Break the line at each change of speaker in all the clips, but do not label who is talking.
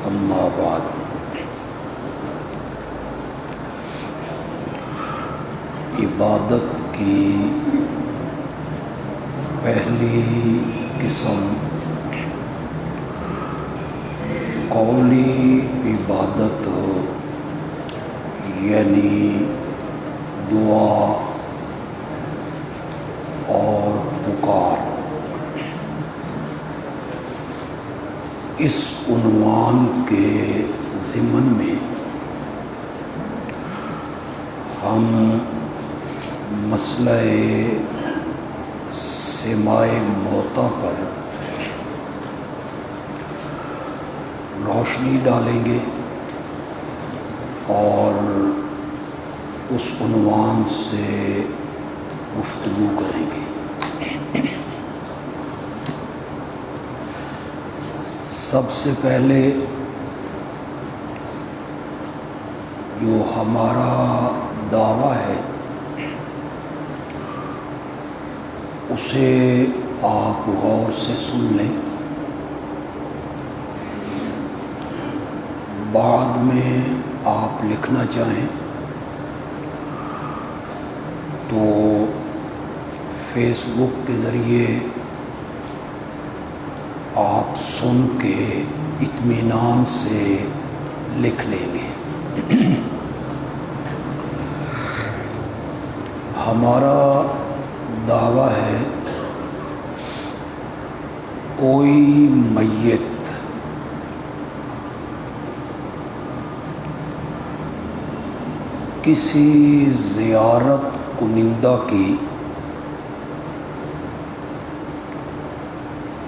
اما بعد، عبادت کی پہلی قسم قولی عبادت یعنی دعا اور پکار۔ اس عنوان کے ضمن میں ہم مسئلہ سماع موتیٰ پر روشنی ڈالیں گے اور اس عنوان سے گفتگو کریں گے۔ سب سے پہلے جو ہمارا دعویٰ ہے اسے آپ غور سے سن لیں، بعد میں آپ لکھنا چاہیں تو فیس بک کے ذریعے آپ سن کے اطمینان سے لکھ لیں گے۔ ہمارا دعویٰ ہے کوئی میت کسی زیارت کنندہ کی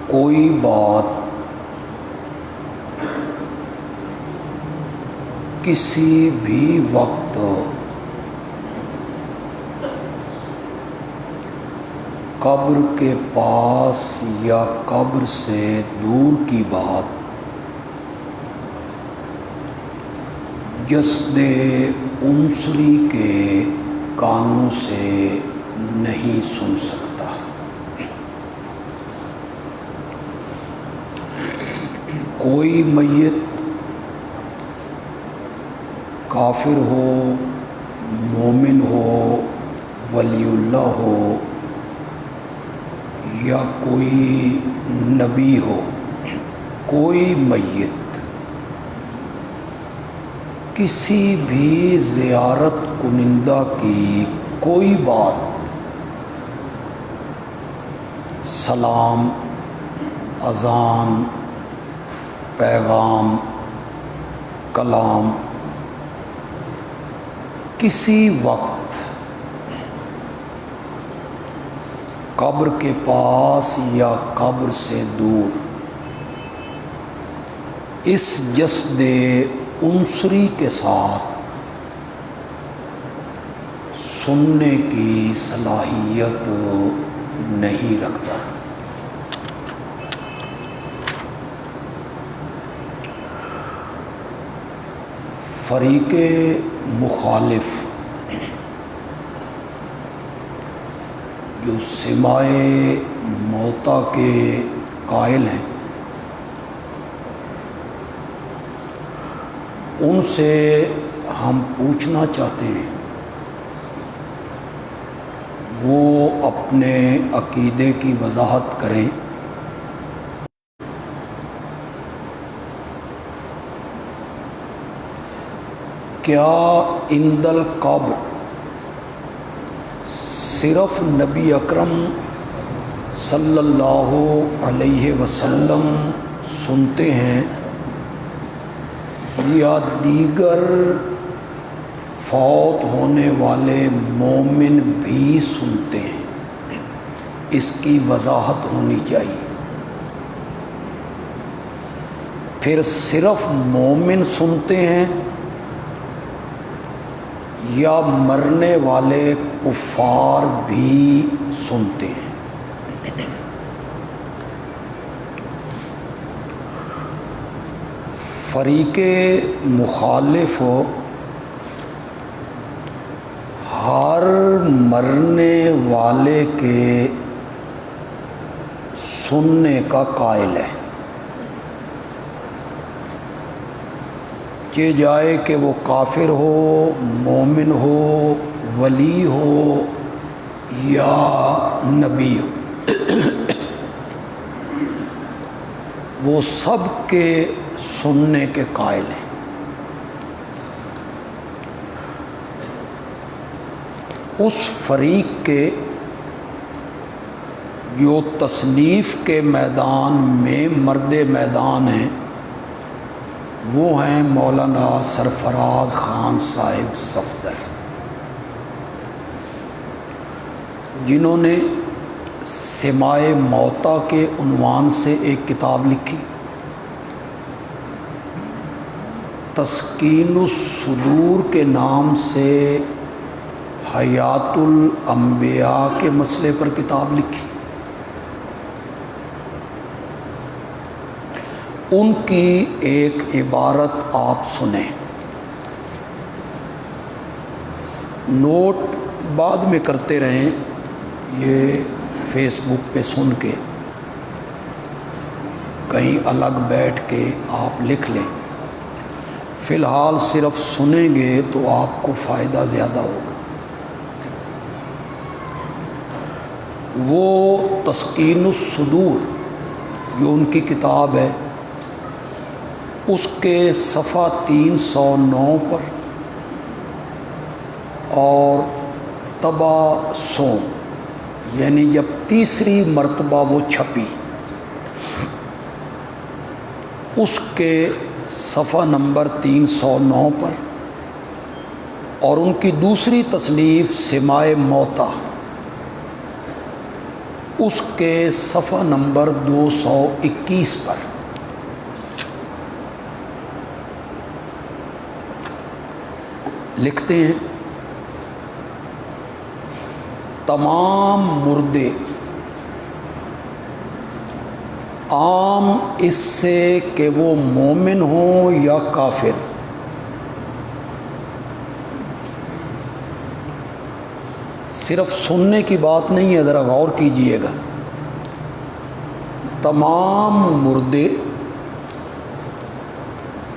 کوئی بات کسی بھی وقت قبر کے پاس یا قبر سے دور کی بات جسد انصری کے کانوں سے نہیں سن سکتا۔ کوئی میت کافر ہو، مومن ہو، ولی اللہ ہو یا کوئی نبی ہو، کوئی میت کسی بھی زیارت کنندہ کی کوئی بات سلام، اذان، پیغام، کلام کسی وقت قبر کے پاس یا قبر سے دور اس جسد انصری کے ساتھ سننے کی صلاحیت نہیں رکھتا۔ فریق مخالف جو سماع موتیٰ کے قائل ہیں ان سے ہم پوچھنا چاہتے ہیں وہ اپنے عقیدے کی وضاحت کریں۔ کیا عند القبر صرف نبی اکرم صلی اللہ علیہ وسلم سنتے ہیں یا دیگر فوت ہونے والے مومن بھی سنتے ہیں؟ اس کی وضاحت ہونی چاہیے۔ پھر صرف مومن سنتے ہیں یا مرنے والے کفار بھی سنتے ہیں؟ فریق مخالف ہر مرنے والے کے سننے کا قائل ہے، نیچے جائے کہ وہ کافر ہو، مومن ہو، ولی ہو یا نبی ہو، وہ سب کے سننے کے قائل ہیں۔ اس فریق کے جو تصنیف کے میدان میں مرد میدان ہیں وہ ہیں مولانا سرفراز خان صاحب صفدر، جنہوں نے سماع موتا کے عنوان سے ایک کتاب لکھی، تسکین الصدور کے نام سے حیات الانبیاء کے مسئلے پر کتاب لکھی۔ ان کی ایک عبارت آپ سنیں، نوٹ بعد میں کرتے رہیں، یہ فیس بک پہ سن کے کہیں الگ بیٹھ کے آپ لکھ لیں، فی الحال صرف سنیں گے تو آپ کو فائدہ زیادہ ہوگا۔ وہ تسکین الصدور جو ان کی کتاب ہے، اس کے صفحہ 309 پر اور طبع سوم، یعنی جب تیسری مرتبہ وہ چھپی، اس کے صفحہ نمبر 309 پر، اور ان کی دوسری تصنیف سماع موتا اس کے صفحہ نمبر 221 پر لکھتے ہیں، تمام مردے عام اس سے کہ وہ مومن ہوں یا کافر، صرف سننے کی بات نہیں ہے، ذرا غور کیجئے گا، تمام مردے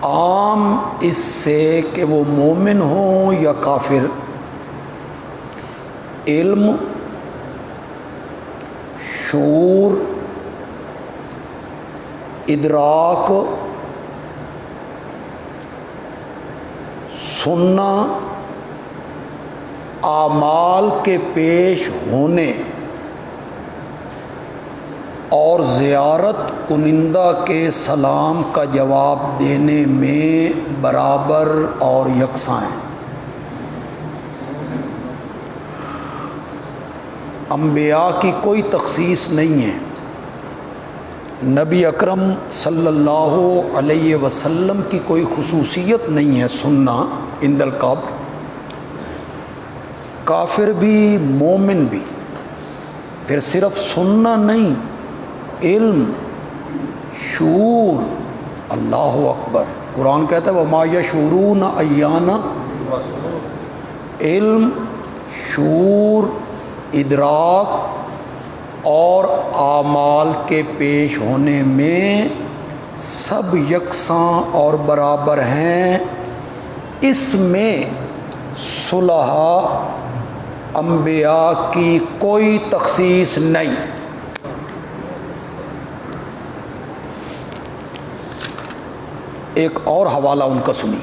عام اس سے کہ وہ مومن ہوں یا کافر، علم، شعور، ادراک، سننا، اعمال کے پیش ہونے اور زیارت کنندہ کے سلام کا جواب دینے میں برابر اور یکساں ہیں۔ انبیاء کی کوئی تخصیص نہیں ہے، نبی اکرم صلی اللہ علیہ وسلم کی کوئی خصوصیت نہیں ہے سننا عند القبر، کافر بھی مومن بھی، پھر صرف سننا نہیں، علم، شعور، اللہ اکبر، قرآن کہتا ہے وَمَا يَشْعُرُونَ أَيَّانَ، علم، شعور، ادراک اور اعمال کے پیش ہونے میں سب یکساں اور برابر ہیں، اس میں صلحاء انبیاء کی کوئی تخصیص نہیں۔ ایک اور حوالہ ان کا سنی،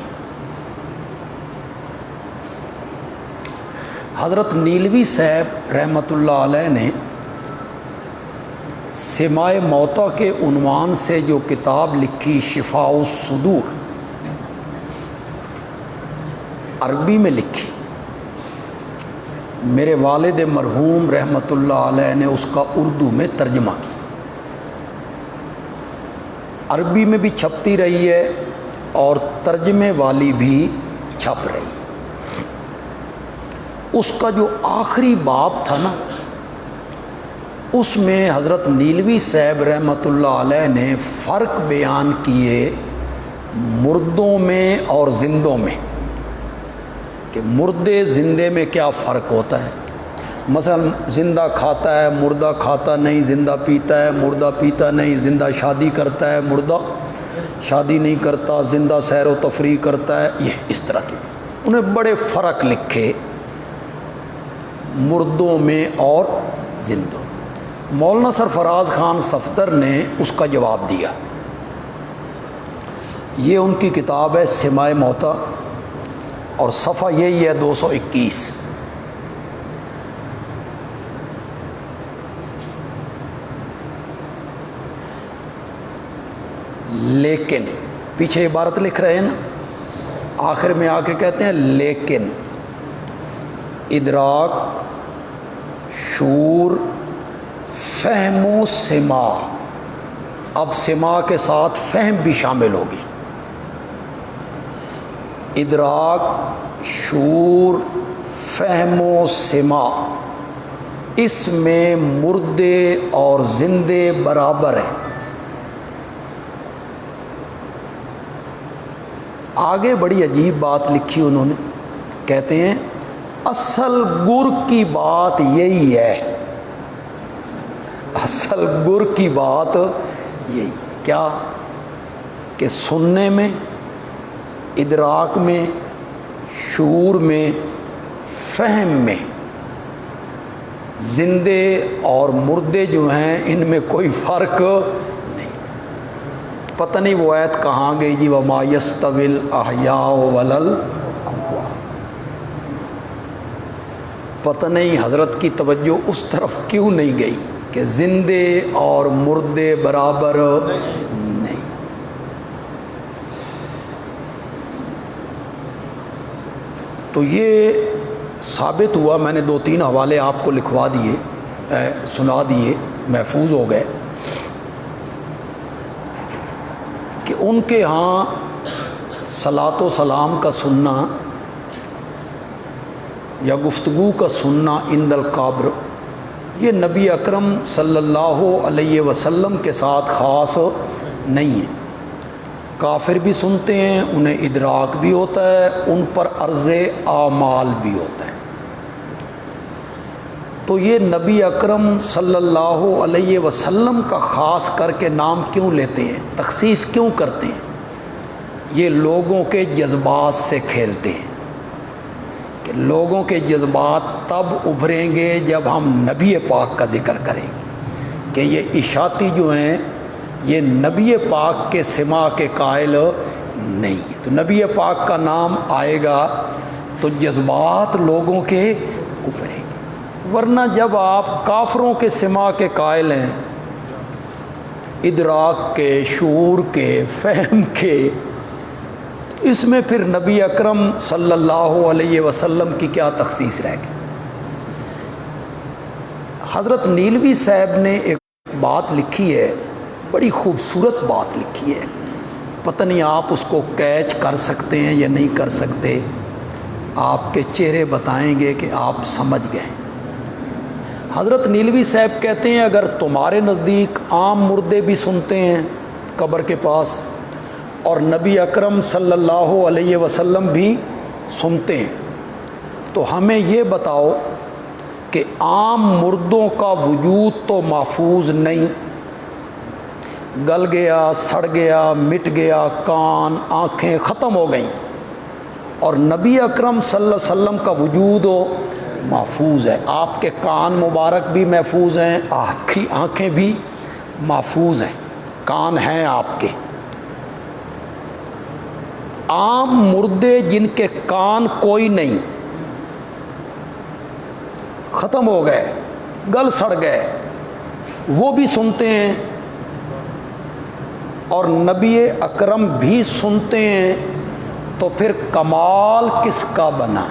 حضرت نیلوی صاحب رحمۃ اللہ علیہ نے سماع موتا کے عنوان سے جو کتاب لکھی شفاء الصدور، عربی میں لکھی، میرے والد مرحوم رحمۃ اللہ علیہ نے اس کا اردو میں ترجمہ کی، عربی میں بھی چھپتی رہی ہے اور ترجمے والی بھی چھپ رہی ہے۔ اس کا جو آخری باب تھا نا، اس میں حضرت نیلوی صاحب رحمۃ اللہ علیہ نے فرق بیان کیے مردوں میں اور زندوں میں، کہ مردے زندے میں کیا فرق ہوتا ہے، مثلا زندہ کھاتا ہے، مردہ کھاتا نہیں، زندہ پیتا ہے، مردہ پیتا نہیں، زندہ شادی کرتا ہے، مردہ شادی نہیں کرتا، زندہ سیر و تفریح کرتا ہے، یہ اس طرح کی انہیں بڑے فرق لکھے مردوں میں اور زندوں۔ مولانا سرفراز خان صفدر نے اس کا جواب دیا۔ یہ ان کی کتاب ہے سماع موتا اور صفحہ یہی ہے 221۔ لیکن پیچھے عبارت لکھ رہے ہیں نا، آخر میں آ کے کہتے ہیں لیکن ادراک، شعور، فہم و سماع، اب سماع کے ساتھ فہم بھی شامل ہوگی۔ ادراک، شعور، فہم و سماع، اس میں مردے اور زندے برابر ہیں۔ آگے بڑی عجیب بات لکھی انہوں نے، کہتے ہیں اصل گر کی بات یہی ہے، اصل گر کی بات یہی کیا کہ سننے میں، ادراک میں، شعور میں، فہم میں زندے اور مردے جو ہیں ان میں کوئی فرق نہیں۔ پتہ نہیں وہ آیت کہاں گئی جی، وَمَا يَسْتَوِي الْأَحْيَاءُ وَلَا الْأَمْوَاتُ۔ پتہ نہیں حضرت کی توجہ اس طرف کیوں نہیں گئی کہ زندے اور مردے برابر نہیں۔ تو یہ ثابت ہوا، میں نے 2-3 حوالے آپ کو لکھوا دیے، سنا دیے، محفوظ ہو گئے کہ ان کے ہاں صلاۃ و سلام کا سننا یا گفتگو کا سننا عند القبر، یہ نبی اکرم صلی اللہ علیہ وسلم کے ساتھ خاص نہیں ہے۔ کافر بھی سنتے ہیں، انہیں ادراک بھی ہوتا ہے، ان پر عرض اعمال بھی ہوتا ہے۔ تو یہ نبی اکرم صلی اللہ علیہ وسلم کا خاص کر کے نام کیوں لیتے ہیں، تخصیص کیوں کرتے ہیں؟ یہ لوگوں کے جذبات سے کھیلتے ہیں کہ لوگوں کے جذبات تب ابھریں گے جب ہم نبی پاک کا ذکر کریں گے کہ یہ اشاعتی جو ہیں یہ نبی پاک کے سماع کے قائل نہیں ہے۔ تو نبی پاک کا نام آئے گا تو جذبات لوگوں کے ابھریں گے، ورنہ جب آپ کافروں کے سماع کے قائل ہیں، ادراک کے، شعور کے، فہم کے، اس میں پھر نبی اکرم صلی اللہ علیہ وسلم کی کیا تخصیص رہ گئی؟ حضرت نیلوی صاحب نے ایک بات لکھی ہے، بڑی خوبصورت بات لکھی ہے، پتہ نہیں آپ اس کو کیچ کر سکتے ہیں یا نہیں کر سکتے، آپ کے چہرے بتائیں گے کہ آپ سمجھ گئے۔ حضرت نیلوی صاحب کہتے ہیں اگر تمہارے نزدیک عام مردے بھی سنتے ہیں قبر کے پاس اور نبی اکرم صلی اللہ علیہ وسلم بھی سنتے ہیں، تو ہمیں یہ بتاؤ کہ عام مردوں کا وجود تو محفوظ نہیں، گل گیا، سڑ گیا، مٹ گیا، کان، آنکھیں ختم ہو گئیں، اور نبی اکرم صلی اللہ علیہ وسلم کا وجود محفوظ ہے، آپ کے کان مبارک بھی محفوظ ہیں، آپ کی آنکھیں بھی محفوظ ہیں، کان ہیں آپ کے۔ عام مردے جن کے کان کوئی نہیں، ختم ہو گئے، گل سڑ گئے، وہ بھی سنتے ہیں اور نبی اکرم بھی سنتے ہیں، تو پھر کمال کس کا بنا؟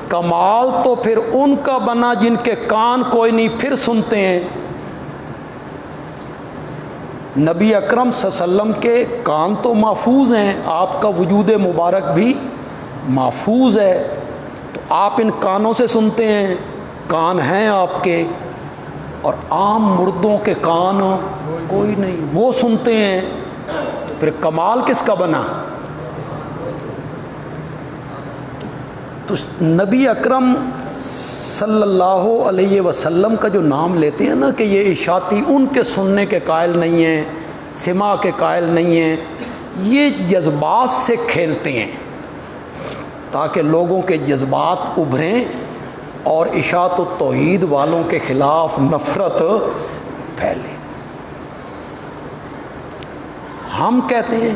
کمال تو پھر ان کا بنا جن کے کان کوئی نہیں، پھر سنتے ہیں۔ نبی اکرم صلی اللہ علیہ وسلم کے کان تو محفوظ ہیں، آپ کا وجود مبارک بھی محفوظ ہے، تو آپ ان کانوں سے سنتے ہیں، کان ہیں آپ کے، اور عام مردوں کے کان کوئی نہیں، وہ سنتے ہیں، تو پھر کمال کس کا بنا؟ تو نبی اکرم صلی اللہ علیہ وسلم کا جو نام لیتے ہیں نا کہ یہ اشاعتی ان کے سننے کے قائل نہیں ہیں، سماع کے قائل نہیں ہیں، یہ جذبات سے کھیلتے ہیں تاکہ لوگوں کے جذبات ابھریں اور اشاعت و توحید والوں کے خلاف نفرت پھیلے۔ ہم کہتے ہیں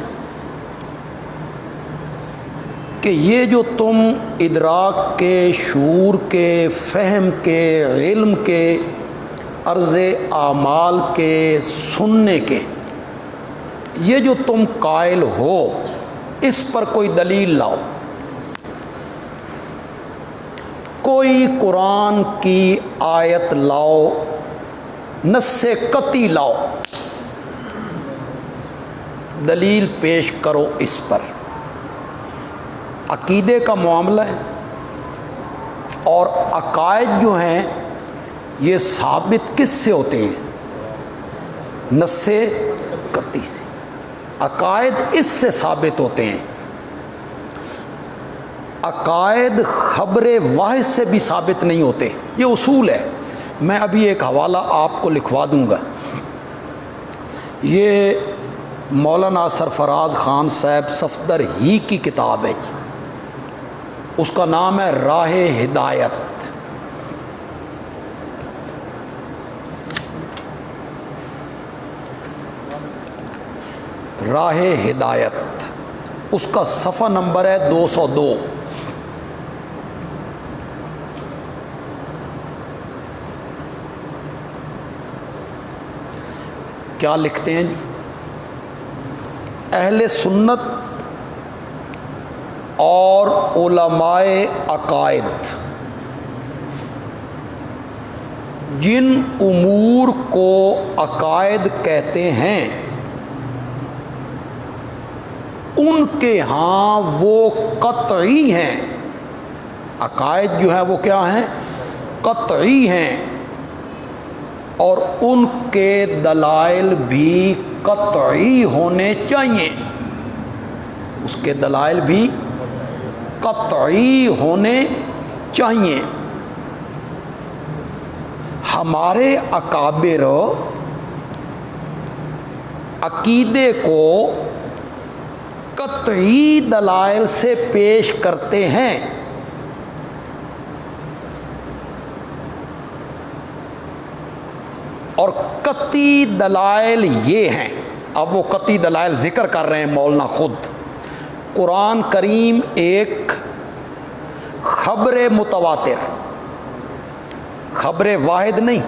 کہ یہ جو تم ادراک کے، شعور کے، فہم کے، علم کے، عرض اعمال کے، سننے کے، یہ جو تم قائل ہو اس پر کوئی دلیل لاؤ، کوئی قرآن کی آیت لاؤ، نص قطعی لاؤ، دلیل پیش کرو اس پر۔ عقیدے کا معاملہ ہے اور عقائد جو ہیں یہ ثابت کس سے ہوتے ہیں؟ نص قطعی سے۔ عقائد اس سے ثابت ہوتے ہیں۔ عقائد خبر واحد سے بھی ثابت نہیں ہوتے، یہ اصول ہے۔ میں ابھی ایک حوالہ آپ کو لکھوا دوں گا، یہ مولانا سرفراز خان صاحب صفدر ہی کی کتاب ہے جی، اس کا نام ہے راہ ہدایت۔ راہ ہدایت، اس کا صفحہ نمبر ہے 202۔ کیا لکھتے ہیں جی؟ اہل سنت اور علماء عقائد جن امور کو عقائد کہتے ہیں ان کے ہاں وہ قطعی ہیں۔ عقائد جو ہیں وہ کیا ہیں؟ قطعی ہیں، اور ان کے دلائل بھی قطعی ہونے چاہیے، اس کے دلائل بھی قطعی ہونے چاہیے۔ ہمارے اکابر عقیدے کو قطعی دلائل سے پیش کرتے ہیں، اور قطعی دلائل یہ ہیں۔ اب وہ قطعی دلائل ذکر کر رہے ہیں مولانا خود۔ قرآن کریم ایک خبر متواتر، خبر واحد نہیں،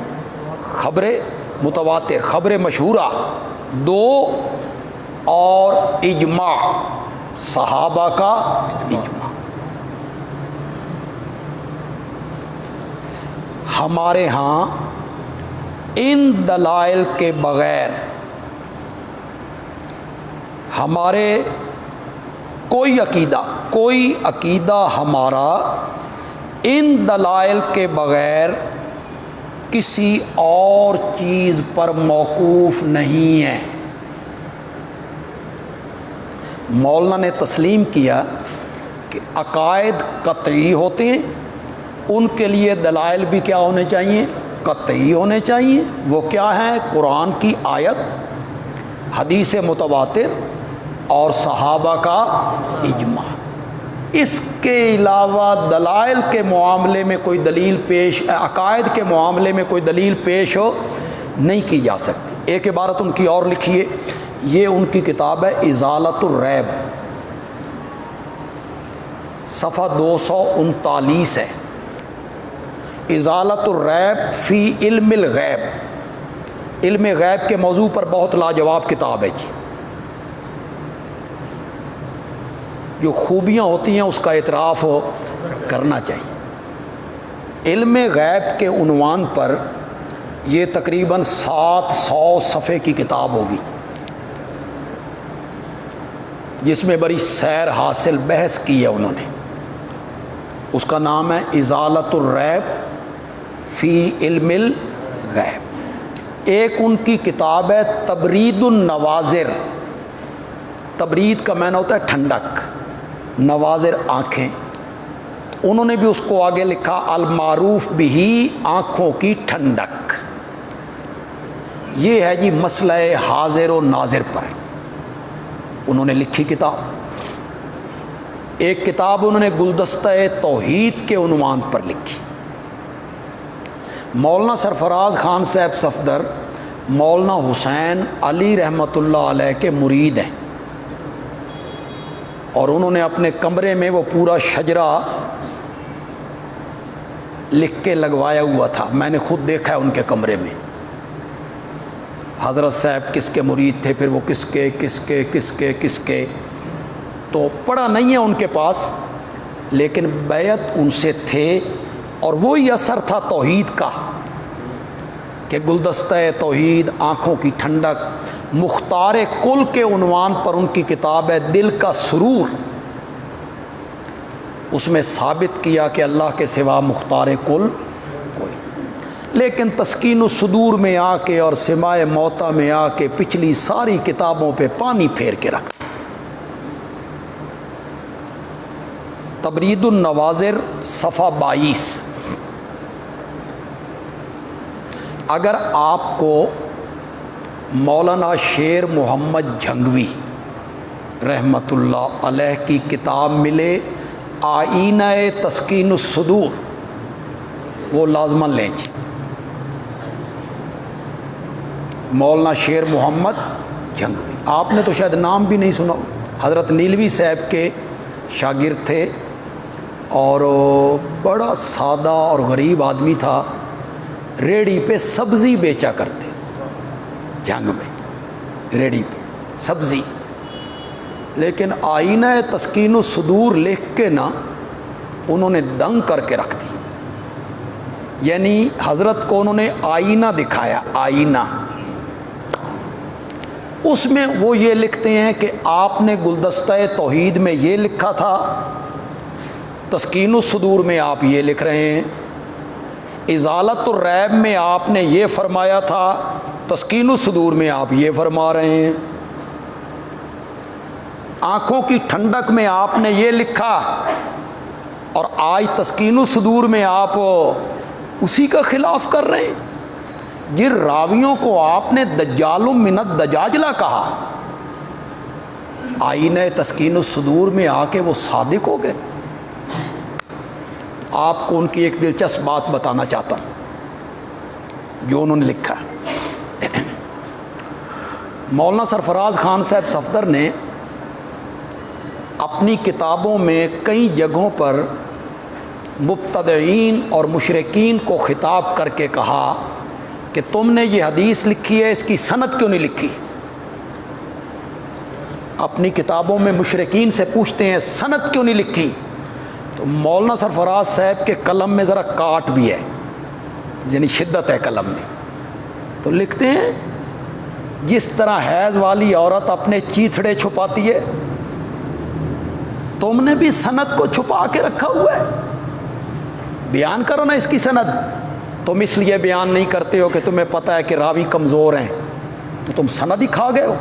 خبر متواتر، خبر مشہورہ، دو، اور اجماع، صحابہ کا اجماع۔ ہمارے ہاں ان دلائل کے بغیر ہمارے کوئی عقیدہ ہمارا ان دلائل کے بغیر کسی اور چیز پر موقوف نہیں ہے۔ مولانا نے تسلیم کیا کہ عقائد قطعی ہوتے ہیں، ان کے لیے دلائل بھی کیا ہونے چاہیے؟ قطعی ہونے چاہیے۔ وہ کیا ہے؟ قرآن کی آیت، حدیث متواتر اور صحابہ کا اجماع۔ اس کے علاوہ دلائل کے معاملے میں کوئی دلیل پیش، عقائد کے معاملے میں کوئی دلیل پیش نہیں کی جا سکتی۔ ایک عبارت ان کی اور لکھیے، یہ ان کی کتاب ہے ازالۃ الریب، صفحہ 239 ہے۔ ازالۃ الریب فی علم الغیب، علم غیب کے موضوع پر بہت لاجواب کتاب ہے جی۔ جو خوبیاں ہوتی ہیں اس کا اعتراف کرنا چاہیے۔ علم غیب کے عنوان پر یہ تقریباً 700 صفحے کی کتاب ہوگی، جس میں بڑی سیر حاصل بحث کی ہے انہوں نے۔ اس کا نام ہے ازالۃ الریب فی علم الغیب۔ ایک ان کی کتاب ہے تبرید النواظر، تبرید کا معنی ہوتا ہے ٹھنڈک، نواظر آنکھیں، انہوں نے بھی اس کو آگے لکھا المعروف بہی آنکھوں کی ٹھنڈک. یہ ہے جی مسئلہ حاضر و ناظر پر انہوں نے لکھی کتاب. ایک کتاب انہوں نے گلدستہ توحید کے عنوان پر لکھی. مولانا سرفراز خان صاحب صفدر مولانا حسین علی رحمۃ اللہ علیہ کے مرید ہیں، اور انہوں نے اپنے کمرے میں وہ پورا شجرہ لکھ کے لگوایا ہوا تھا. میں نے خود دیکھا ہے ان کے کمرے میں حضرت صاحب کس کے مرید تھے، پھر وہ کس کے تو پڑھا نہیں ہے ان کے پاس، لیکن بیعت ان سے تھے. اور وہی اثر تھا توحید کا کہ گلدستہ توحید آنکھوں کی ٹھنڈک. مختار کل کے عنوان پر ان کی کتاب ہے دل کا سرور. اس میں ثابت کیا کہ اللہ کے سوا مختار کل کوئی. لیکن تسکین الصدور میں آ کے اور سماع موتا میں آ کے پچھلی ساری کتابوں پہ پانی پھیر کے رکھ. تبرید النواظر صفحہ 22. اگر آپ کو مولانا شیر محمد جھنگوی رحمۃ اللہ علیہ کی کتاب ملے آئینہ تسکین الصدور، وہ لازماً لیں جی. مولانا شیر محمد جھنگوی آپ نے تو شاید نام بھی نہیں سنا. حضرت نیلوی صاحب کے شاگرد تھے اور بڑا سادہ اور غریب آدمی تھا. ریڑھی پہ سبزی بیچا کرتے جنگ میں، ریڑھی پہ سبزی. لیکن آئینہ تسکین الصدور لکھ کے نا انہوں نے دنگ کر کے رکھ دی. یعنی حضرت کو انہوں نے آئینہ دکھایا، آئینہ. اس میں وہ یہ لکھتے ہیں کہ آپ نے گلدستہ توحید میں یہ لکھا تھا، تسکین الصدور میں آپ یہ لکھ رہے ہیں، ازالت الریب میں آپ نے یہ فرمایا تھا، تسکین الصدور میں آپ یہ فرما رہے ہیں. آنکھوں کی ٹھنڈک میں آپ نے یہ لکھا اور آج تسکین الصدور میں آپ اسی کا خلاف کر رہے ہیں. جن راویوں کو آپ نے دجال من الدجاجلہ کہا، آئینہ تسکین الصدور میں آ کے وہ صادق ہو گئے. آپ کو ان کی ایک دلچسپ بات بتانا چاہتا ہوں جو انہوں نے لکھا. مولانا سرفراز خان صاحب صفدر نے اپنی کتابوں میں کئی جگہوں پر مبتدعین اور مشرکین کو خطاب کر کے کہا کہ تم نے یہ حدیث لکھی ہے، اس کی سند کیوں نہیں لکھی. اپنی کتابوں میں مشرکین سے پوچھتے ہیں سند کیوں نہیں لکھی. تو مولانا سرفراز صاحب کے قلم میں ذرا کاٹ بھی ہے، یعنی شدت ہے قلم میں. تو لکھتے ہیں جس طرح حیض والی عورت اپنے چیتھڑے چھپاتی ہے، تم نے بھی سند کو چھپا کے رکھا ہوا ہے. بیان کرو نا اس کی سند. تم اس لیے بیان نہیں کرتے ہو کہ تمہیں پتہ ہے کہ راوی کمزور ہیں، تو تم سند ہی کھا گئے ہو.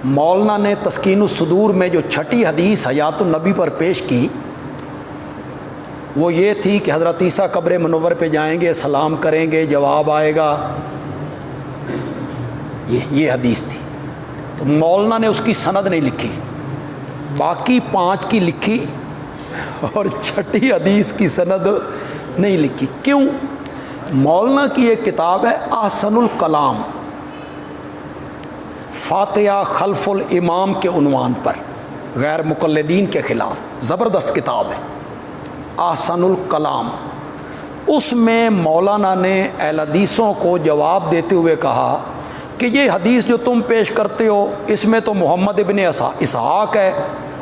مولانا نے تسکین الصدور میں جو چھٹی حدیث حیات النبی پر پیش کی وہ یہ تھی کہ حضرت عیسیٰ قبر منور پہ جائیں گے، سلام کریں گے، جواب آئے گا. یہ حدیث تھی. تو مولانا نے اس کی سند نہیں لکھی، باقی 5 کی لکھی اور چھٹی حدیث کی سند نہیں لکھی. کیوں؟ مولانا کی ایک کتاب ہے احسن الکلام، فاتحہ خلف الامام کے عنوان پر، غیر مقلدین کے خلاف، زبردست کتاب ہے احسن الکلام. اس میں مولانا نے اہل حدیثوں کو جواب دیتے ہوئے کہا کہ یہ حدیث جو تم پیش کرتے ہو اس میں تو محمد ابن اسحاق ہے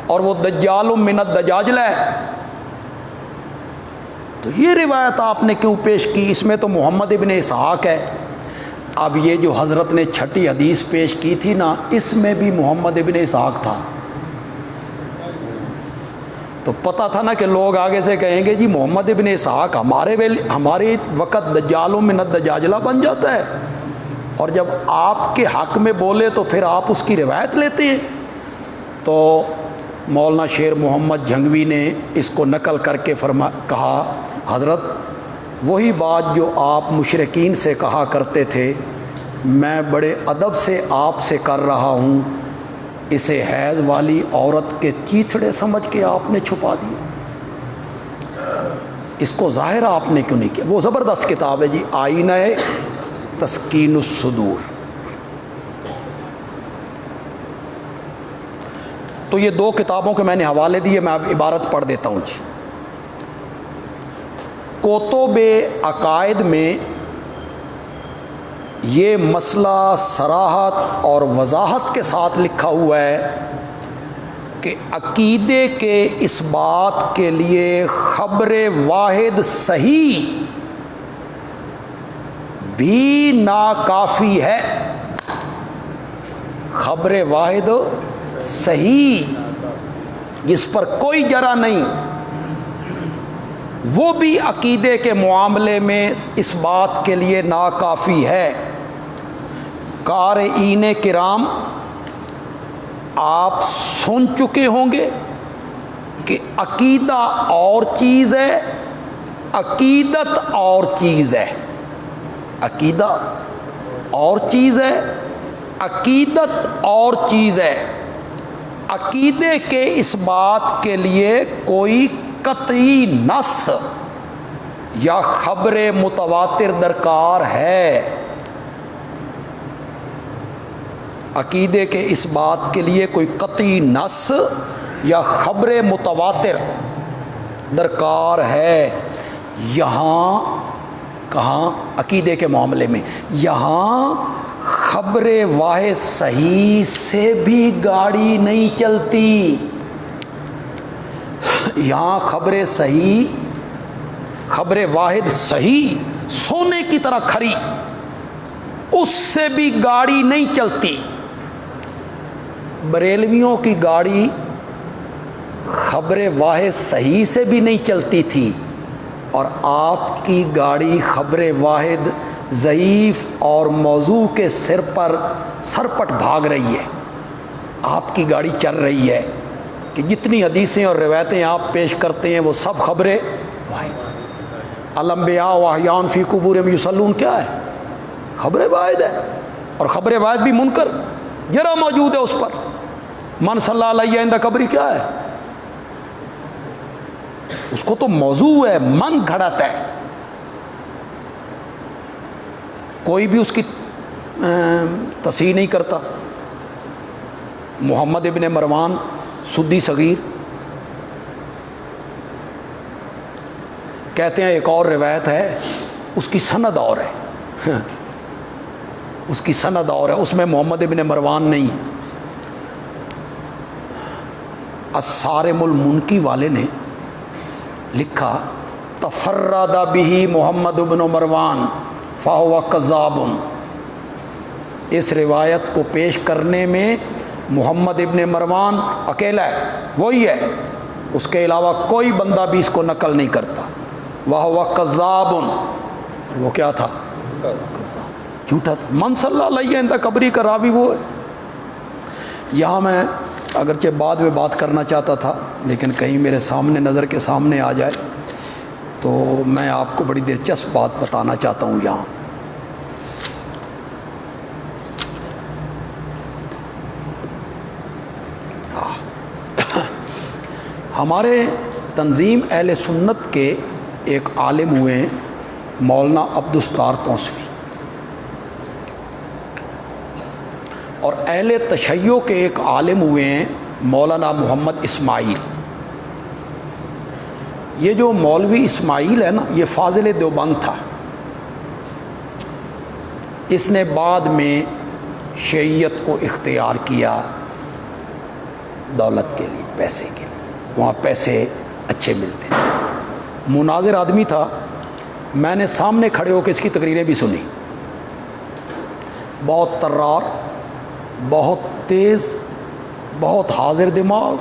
اور وہ دجال من الدجاجلہ ہے. تو یہ روایت آپ نے کیوں پیش کی؟ اس میں تو محمد ابن اسحاق ہے. اب یہ جو حضرت نے چھٹی حدیث پیش کی تھی نا، اس میں بھی محمد ابن اسحاق تھا. تو پتہ تھا نا کہ لوگ آگے سے کہیں گے جی محمد ابن اسحاق ہمارے وقت دجال من الدجاجلہ بن جاتا ہے، اور جب آپ کے حق میں بولے تو پھر آپ اس کی روایت لیتے ہیں. تو مولانا شیر محمد جھنگوی نے اس کو نقل کر کے کہا، حضرت وہی بات جو آپ مشرکین سے کہا کرتے تھے، میں بڑے ادب سے آپ سے کر رہا ہوں، اسے حیض والی عورت کے چیتھڑے سمجھ کے آپ نے چھپا دیا، اس کو ظاہر آپ نے کیوں نہیں کیا؟ وہ زبردست کتاب ہے جی، آئینہ تسکین الصدور۔ تو یہ دو کتابوں کے میں نے حوالے دیے، میں اب عبارت پڑھ دیتا ہوں جی۔ کتب عقائد میں یہ مسئلہ صراحت اور وضاحت کے ساتھ لکھا ہوا ہے کہ عقیدے کے اس بات کے لیے خبر واحد صحیح بھی ناکافی ہے۔ خبر واحد صحیح جس پر کوئی جرح نہیں، وہ بھی عقیدے کے معاملے میں اس بات کے لیے ناکافی ہے۔ قارئین کرام، آپ سن چکے ہوں گے کہ عقیدہ اور چیز ہے، عقیدت اور چیز ہے۔ عقیدہ اور چیز ہے، عقیدت اور چیز ہے۔ عقیدے کے اس بات کے لیے کوئی قطعی نص یا خبر متواتر درکار ہے۔ عقیدے کے اس بات کے لیے کوئی قطعی نص یا خبر متواتر درکار ہے۔ یہاں کہاں؟ عقیدے کے معاملے میں یہاں خبر واحد صحیح سے بھی گاڑی نہیں چلتی۔ یہاں خبر واحد صحیح سونے کی طرح کھری، اس سے بھی گاڑی نہیں چلتی۔ بریلویوں کی گاڑی خبر واحد صحیح سے بھی نہیں چلتی تھی، اور آپ کی گاڑی خبر واحد ضعیف اور موضوع کے سرپٹ بھاگ رہی ہے۔ آپ کی گاڑی چل رہی ہے کہ جتنی حدیثیں اور روایتیں آپ پیش کرتے ہیں وہ سب خبر واحد۔ الانبیاء واحیاء فی قبورہم یصلون کیا ہے؟ خبر واحد ہے، اور خبر واحد بھی منکر جرا موجود ہے اس پر۔ من صلی علیہ عند قبری کیا ہے؟ اس کو تو موضوع ہے، من گھڑت ہے، کوئی بھی اس کی تصحیح نہیں کرتا۔ محمد ابن مروان سدی صغیر کہتے ہیں ایک اور روایت ہے، اس کی سند اور ہے، اس کی سند اور ہے، اس میں محمد ابن مروان نہیں۔ الصارم المنکی والے نے لکھا تفرد بہ محمد بن مروان فہو کذاب۔ اس روایت کو پیش کرنے میں محمد ابن مروان اکیلا ہے، وہی ہے، اس کے علاوہ کوئی بندہ بھی اس کو نقل نہیں کرتا۔ وہو کذاب، اور وہ کیا تھا؟ کذاب، جھوٹا تھا۔ من صلی علیہ عند قبری کا راوی وہ ہے۔ یہاں میں اگرچہ بعد میں بات کرنا چاہتا تھا، لیکن کہیں میرے سامنے نظر کے سامنے آ جائے تو میں آپ کو بڑی دلچسپ بات بتانا چاہتا ہوں یہاں۔ ہمارے تنظیم اہل سنت کے ایک عالم ہوئے ہیں مولانا عبدالستار توسوی، اور اہل تشیع کے ایک عالم ہوئے ہیں مولانا محمد اسماعیل۔ یہ جو مولوی اسماعیل ہے نا، یہ فاضل دیوبند تھا، اس نے بعد میں شیعیت کو اختیار کیا دولت کے لیے، پیسے کے لیے، وہاں پیسے اچھے ملتے ہیں۔ مناظر آدمی تھا، میں نے سامنے کھڑے ہو کے اس کی تقریریں بھی سنی، بہت طرار، بہت تیز، بہت حاضر دماغ،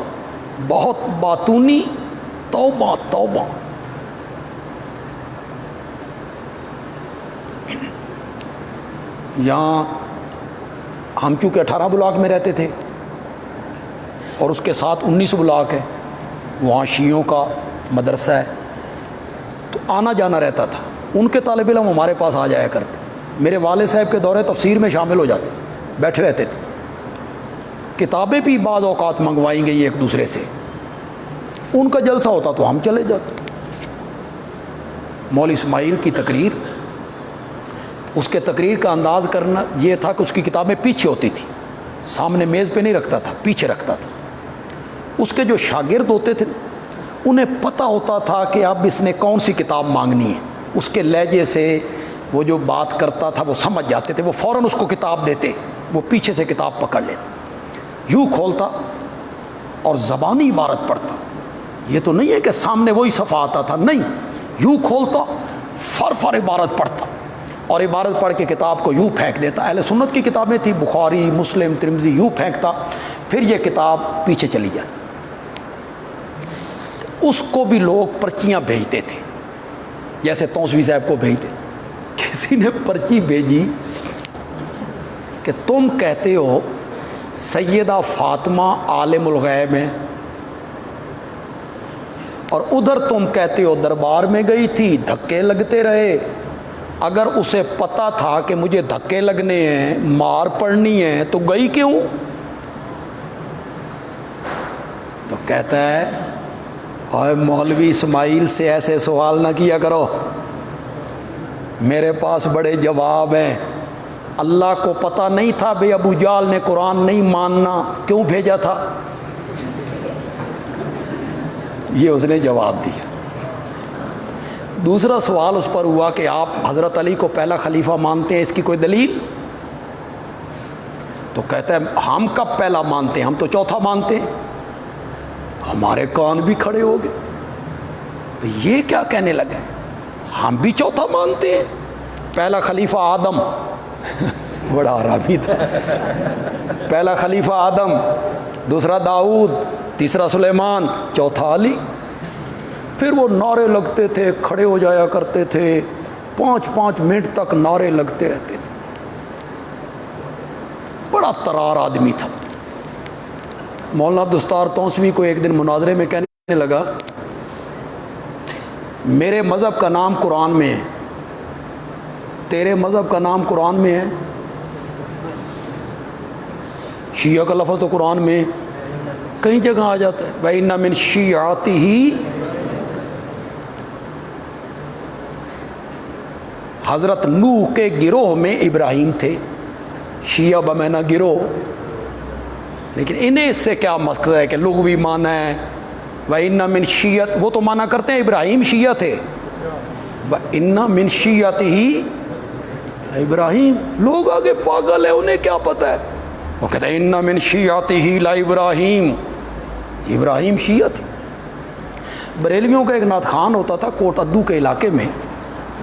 بہت باتونی، توبہ توبہ۔ یہاں ہم چونکہ 18 بلاک میں رہتے تھے، اور اس کے ساتھ 19 بلاک ہے، وہاں شیعوں کا مدرسہ ہے، تو آنا جانا رہتا تھا۔ ان کے طالب علم ہمارے پاس آ جایا کرتے، میرے والد صاحب کے دورے تفسیر میں شامل ہو جاتے، بیٹھے رہتے تھے، کتابیں بھی بعض اوقات منگوائی گئی ایک دوسرے سے، ان کا جلسہ ہوتا تو ہم چلے جاتے۔ مولوی اسماعیل کی تقریر، اس کے تقریر کا انداز کرنا یہ تھا کہ اس کی کتابیں پیچھے ہوتی تھی، سامنے میز پہ نہیں رکھتا تھا، پیچھے رکھتا تھا۔ اس کے جو شاگرد ہوتے تھے انہیں پتہ ہوتا تھا کہ اب اس نے کون سی کتاب مانگنی ہے، اس کے لہجے سے وہ جو بات کرتا تھا وہ سمجھ جاتے تھے، وہ فوراً اس کو کتاب دیتے، وہ پیچھے سے کتاب پکڑ لیتے، یوں کھولتا اور زبانی عبارت پڑھتا۔ یہ تو نہیں ہے کہ سامنے وہی صفحہ آتا تھا، نہیں، یوں کھولتا، فر عبارت پڑھتا، اور عبارت پڑھ کے کتاب کو یوں پھینک دیتا۔ اہل سنت کی کتابیں تھیں، بخاری، مسلم، ترمذی، یوں پھینکتا، پھر یہ کتاب پیچھے چلی جاتی۔ اس کو بھی لوگ پرچیاں بھیجتے تھے، جیسے توسوی صاحب کو بھیجتے۔ کسی نے پرچی بھیجی کہ تم کہتے ہو سیدہ فاطمہ عالم الغیب ہیں، اور ادھر تم کہتے ہو دربار میں گئی تھی، دھکے لگتے رہے، اگر اسے پتہ تھا کہ مجھے دھکے لگنے ہیں، مار پڑنی ہے، تو گئی کیوں؟ تو کہتا ہے اے مولوی اسماعیل سے ایسے سوال نہ کیا کرو، میرے پاس بڑے جواب ہیں۔ اللہ کو پتہ نہیں تھا بھئی ابو جہل نے قرآن نہیں ماننا، کیوں بھیجا تھا؟ یہ اس نے جواب دیا۔ دوسرا سوال اس پر ہوا کہ آپ حضرت علی کو پہلا خلیفہ مانتے ہیں، اس کی کوئی دلیل؟ تو کہتا ہے ہم کب پہلا مانتے ہیں، ہم تو چوتھا مانتے ہیں۔ ہمارے کان بھی کھڑے ہو گئے، یہ کیا کہنے لگے، ہم بھی چوتھا مانتے ہیں، پہلا خلیفہ آدم بڑا حرامی تھا، پہلا خلیفہ آدم، دوسرا داؤد، تیسرا سلیمان، چوتھا علی۔ پھر وہ نعرے لگتے تھے، کھڑے ہو جایا کرتے تھے، 5 منٹ تک نعرے لگتے رہتے تھے، بڑا ترار آدمی تھا۔ مولانا عبدالستار توسوی کو ایک دن مناظرے میں کہنے لگا میرے مذہب کا نام قرآن میں ہے، تیرے مذہب کا نام قرآن میں ہے؟ شیعہ کا لفظ تو قرآن میں کئی جگہ آ جاتا ہے، وَإِنَّ مِن شِيعَتِهِ، حضرت نوح کے گروہ میں ابراہیم تھے، شیعہ بمعنی گروہ، لیکن انہیں اس سے کیا مقصد ہے کہ لغوی معنی ہے وَإِنَّ مِن شِيَّتِ، وہ تو معنی کرتے ہیں ابراہیم شیعہ تھے، وَإِنَّ مِن شِيَّتِهِ ابراہیم، لوگ آگے پاگل ہیں، انہیں کیا پتہ ہے، وہ کہتے ہیں اِنَّ مِن شِيَّتِهِ لَإِبْرَاهِيمَ، ابراہیم شیعہ تھے۔ بریلویوں کا ایک نعت خوان ہوتا تھا کوٹ ادو کے علاقے میں،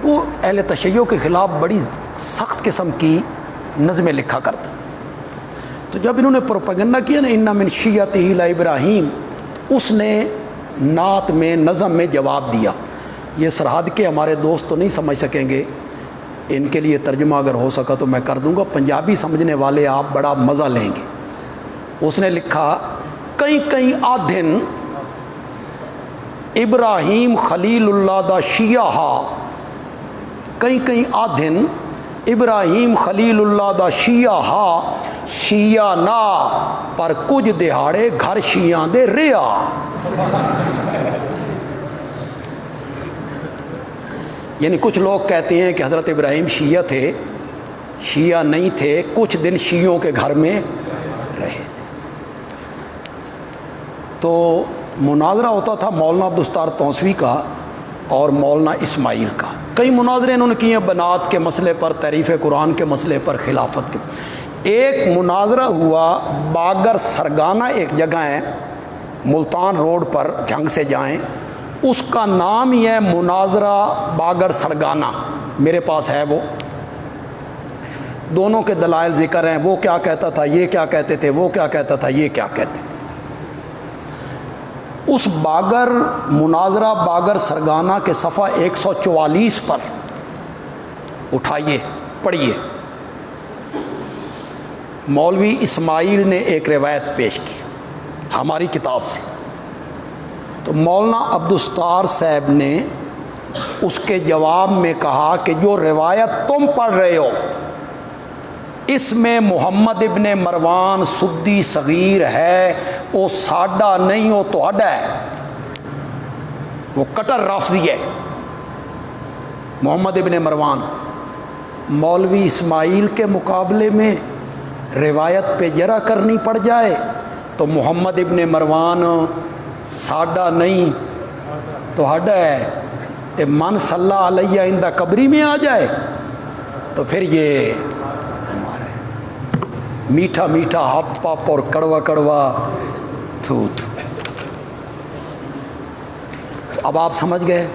وہ اہل تشیع کے خلاف بڑی سخت قسم کی نظمیں لکھا کرتا، تو جب انہوں نے پروپیگنڈا کیا نا اِنَّ مِن شِيَّتِهِ لَإِبْرَاهِيمَ، اس نے نعت میں نظم میں جواب دیا۔ یہ سرحد کے ہمارے دوست تو نہیں سمجھ سکیں گے، ان کے لیے ترجمہ اگر ہو سکا تو میں کر دوں گا، پنجابی سمجھنے والے آپ بڑا مزہ لیں گے۔ اس نے لکھا کئی آدھن ابراہیم خلیل اللہ دا شیعہ ہا، کئی آدھن ابراہیم خلیل اللہ دا شیعہ ہا، شیعہ نا پر کچھ دہاڑے گھر شیعہ دے ریا۔ یعنی کچھ لوگ کہتے ہیں کہ حضرت ابراہیم شیعہ تھے، شیعہ نہیں تھے، کچھ دن شیعوں کے گھر میں رہے تھے۔ تو مناظرہ ہوتا تھا مولانا عبدالستار توسوی کا اور مولانا اسماعیل کا، کئی مناظرے انہوں نے کیے ہیں، بنات کے مسئلے پر، تعریف قرآن کے مسئلے پر، خلافت کے۔ ایک مناظرہ ہوا باگر سرگانہ، ایک جگہ ہے ملتان روڈ پر، جھنگ سے جائیں، اس کا نام ہی ہے مناظرہ باگر سرگانہ، میرے پاس ہے وہ، دونوں کے دلائل ذکر ہیں، وہ کیا کہتا تھا، یہ کیا کہتے تھے، وہ کیا کہتا تھا، یہ کیا کہتے تھے۔ اس باگر مناظرہ باگر سرگانہ کے صفحہ 144 پر اٹھائیے پڑھیے، مولوی اسماعیل نے ایک روایت پیش کی، ہماری کتاب سے۔ تو مولانا عبدالستار صاحب نے اس کے جواب میں کہا کہ جو روایت تم پڑھ رہے ہو اس میں محمد ابن مروان سدی صغیر ہے، وہ ساڈا نہیں، وہ تہاڈا ہے، وہ کٹر رافضی ہے محمد ابن مروان۔ مولوی اسماعیل کے مقابلے میں روایت پہ جرا کرنی پڑ جائے تو محمد ابن مروان ساڈا نہیں تہاڈا ہے، تے من صلی علیہ اندہ قبری میں آ جائے تو پھر یہ ہمارے میٹھا میٹھا ہپ پپ اور کڑوا کڑوا تھو تھو۔ اب آپ سمجھ گئے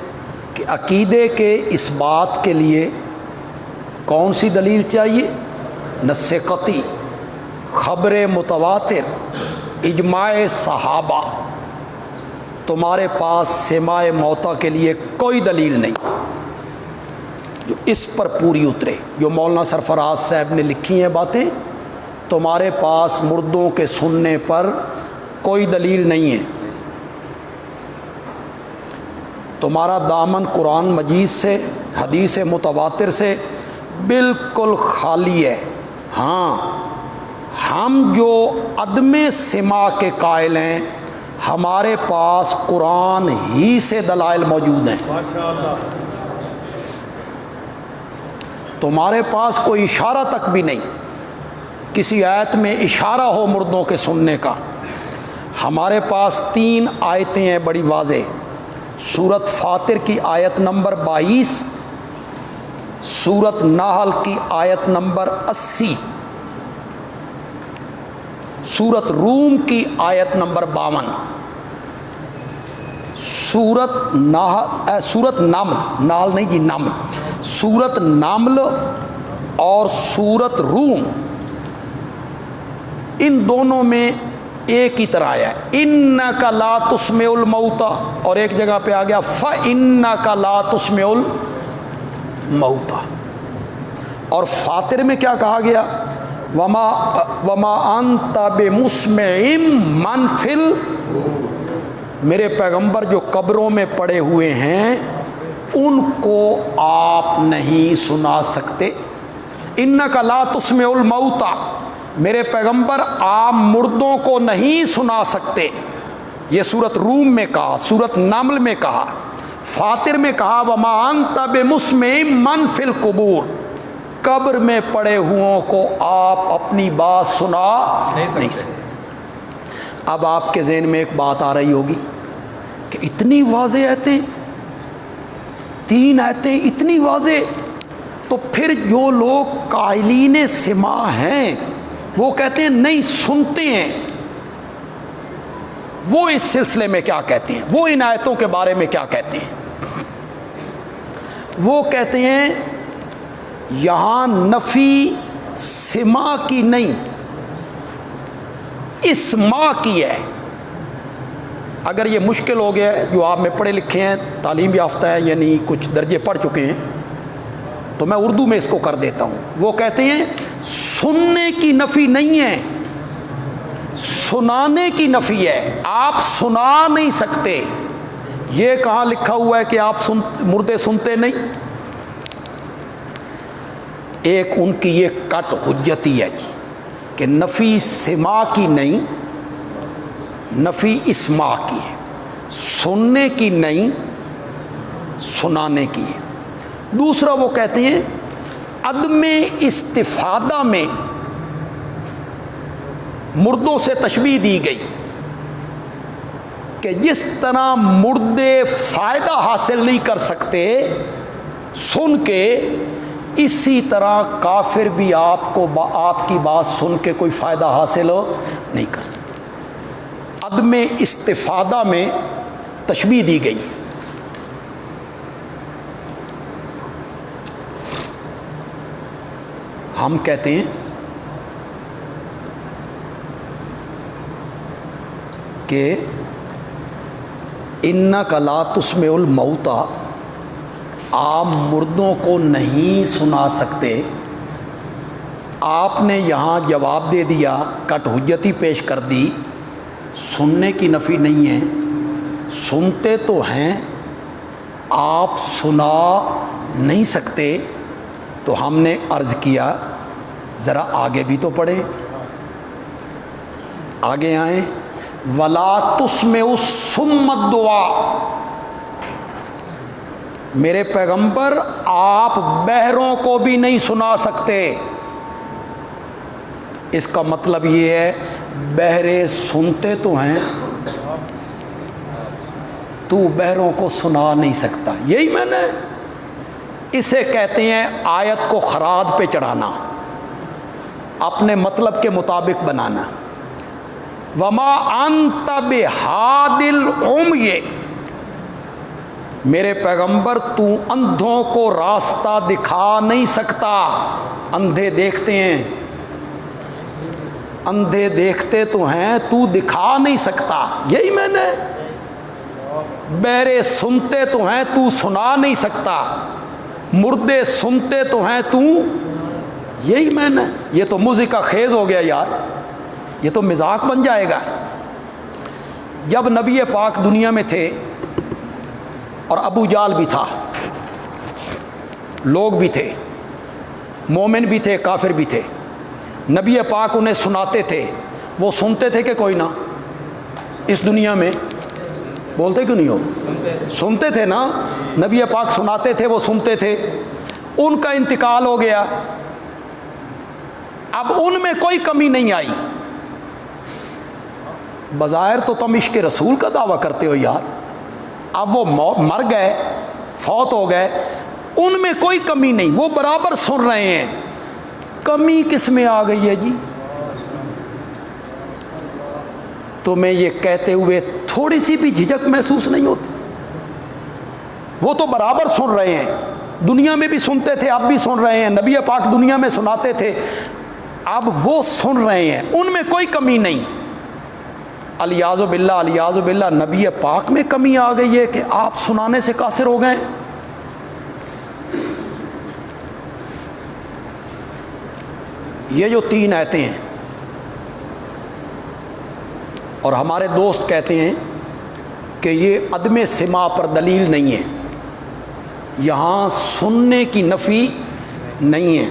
کہ عقیدے کے اس بات کے لیے کون سی دلیل چاہیے؟ نص قطعی، خبر متواتر، اجماع صحابہ۔ تمہارے پاس سماع موتا کے لیے کوئی دلیل نہیں جو اس پر پوری اترے۔ جو مولانا سرفراز صاحب نے لکھی ہیں باتیں، تمہارے پاس مردوں کے سننے پر کوئی دلیل نہیں ہے۔ تمہارا دامن قرآن مجید سے، حدیث متواتر سے بالکل خالی ہے۔ ہاں، ہم جو عدم سماع کے قائل ہیں، ہمارے پاس قرآن ہی سے دلائل موجود ہیں۔ تمہارے پاس کوئی اشارہ تک بھی نہیں، کسی آیت میں اشارہ ہو مردوں کے سننے کا۔ ہمارے پاس 3 آیتیں ہیں بڑی واضح، سورت فاطر کی آیت نمبر 22، سورت نحل کی آیت نمبر 80، سورت روم کی آیت نمبر 52، سورت نمل نہیں جی نمل، سورت نمل اور سورت روم، ان دونوں میں ایک ہی طرح آیا ہے، اِنَّكَ لَا تُسْمِعُ الْمَوْتَى، اور ایک جگہ پہ آ گیا فَإِنَّكَ لَا تُسْمِعُ الْمَوْتَى۔ اور فاطر میں کیا کہا گیا؟ وَمَا أَنْتَ بِمُسْمِعٍ مَّن فِي الْقُبُورِ، میرے پیغمبر جو قبروں میں پڑے ہوئے ہیں ان کو آپ نہیں سنا سکتے۔ اِنَّكَ لَا تُسْمِعُ الْمَوْتَى، میرے پیغمبر آپ مردوں کو نہیں سنا سکتے۔ یہ سورت روم میں کہا، سورت نمل میں کہا، فاطر میں کہا وَمَا أَنْتَ بِمُسْمِعٍ مَّن فِي الْقُبُورِ، قبر میں پڑے ہوئوں کو آپ اپنی بات سنا نہیں سکتے۔ اب آپ کے ذہن میں ایک بات آ رہی ہوگی کہ اتنی واضح آیتیں، 3 آیتیں اتنی واضح، تو پھر جو لوگ قائلین سماع ہیں وہ کہتے ہیں نہیں سنتے ہیں، وہ اس سلسلے میں کیا کہتے ہیں؟ وہ ان آیتوں کے بارے میں کیا کہتے ہیں؟ وہ کہتے ہیں یہاں نفی سماع کی نہیں، اسماع کی ہے۔ اگر یہ مشکل ہو گیا ہے، جو آپ میں پڑھے لکھے ہیں، تعلیم یافتہ ہیں، یعنی کچھ درجے پڑھ چکے ہیں، تو میں اردو میں اس کو کر دیتا ہوں۔ وہ کہتے ہیں سننے کی نفی نہیں ہے، سنانے کی نفی ہے، آپ سنا نہیں سکتے۔ یہ کہاں لکھا ہوا ہے کہ آپ مردے سنتے نہیں؟ ایک ان کی یہ کٹ حجتی ہے جی کہ نفی سماع کی نہیں، نفی اسماع کی ہے، سننے کی نہیں، سنانے کی ہے۔ دوسرا وہ کہتے ہیں عدم استفادہ میں مردوں سے تشبیہ دی گئی کہ جس طرح مردے فائدہ حاصل نہیں کر سکتے سن کے، اسی طرح کافر بھی آپ کی بات سن کے کوئی فائدہ حاصل نہیں کر سکتے۔ عدم استفادہ میں تشبیہ دی گئی ہے۔ ہم کہتے ہیں کہ اِنَّكَ لَا تُسْمِعُ الْمَوْتَى، آپ مردوں کو نہیں سنا سکتے۔ آپ نے یہاں جواب دے دیا، کٹ حجتی پیش کر دی سننے کی نفی نہیں ہے، سنتے تو ہیں، آپ سنا نہیں سکتے، تو ہم نے عرض کیا ذرا آگے بھی تو پڑھیں، آگے آئیں، وَلَا تُسْمِعُ الصُّمَّ الدُّعَاء، میرے پیغمبر آپ بہروں کو بھی نہیں سنا سکتے۔ اس کا مطلب یہ ہے بہرے سنتے تو ہیں، تو بہروں کو سنا نہیں سکتا۔ یہی میں نے، اسے کہتے ہیں آیت کو خراج پہ چڑھانا، اپنے مطلب کے مطابق بنانا۔ وما انت بہاد العمی، میرے پیغمبر تو اندھوں کو راستہ دکھا نہیں سکتا۔ اندھے دیکھتے ہیں، اندھے دیکھتے تو ہیں، تو دکھا نہیں سکتا۔ یہی میں نے، بہرے سنتے تو ہیں، تو سنا نہیں سکتا، مردے سنتے تو ہیں، تو، یہی میں نے۔ یہ تو موزیک کا خیز ہو گیا یار، یہ تو مذاق بن جائے گا۔ جب نبی پاک دنیا میں تھے اور ابو جال بھی تھا، لوگ بھی تھے، مومن بھی تھے، کافر بھی تھے، نبی پاک انہیں سناتے تھے، وہ سنتے تھے کہ کوئی نہ؟ اس دنیا میں بولتے کیوں نہیں ہو؟ سنتے تھے نا، نبی پاک سناتے تھے، وہ سنتے تھے۔ ان کا انتقال ہو گیا، اب ان میں کوئی کمی نہیں آئی۔ بظاہر تو تم عشق رسول کا دعویٰ کرتے ہو یار، اب وہ مر گئے، فوت ہو گئے، ان میں کوئی کمی نہیں، وہ برابر سن رہے ہیں۔ کمی کس میں آ گئی ہے جی؟ تمہیں یہ کہتے ہوئے تھوڑی سی بھی جھجک محسوس نہیں ہوتی؟ وہ تو برابر سن رہے ہیں، دنیا میں بھی سنتے تھے، اب بھی سن رہے ہیں، نبی پاک دنیا میں سناتے تھے، اب وہ سن رہے ہیں، ان میں کوئی کمی نہیں۔ الیاذ باللہ، الیاذ باللہ، نبی پاک میں کمی آ گئی ہے کہ آپ سنانے سے قاصر ہو گئے۔ یہ جو 3 آیتیں ہیں، اور ہمارے دوست کہتے ہیں کہ یہ عدم سماع پر دلیل نہیں ہے، یہاں سننے کی نفی نہیں ہے،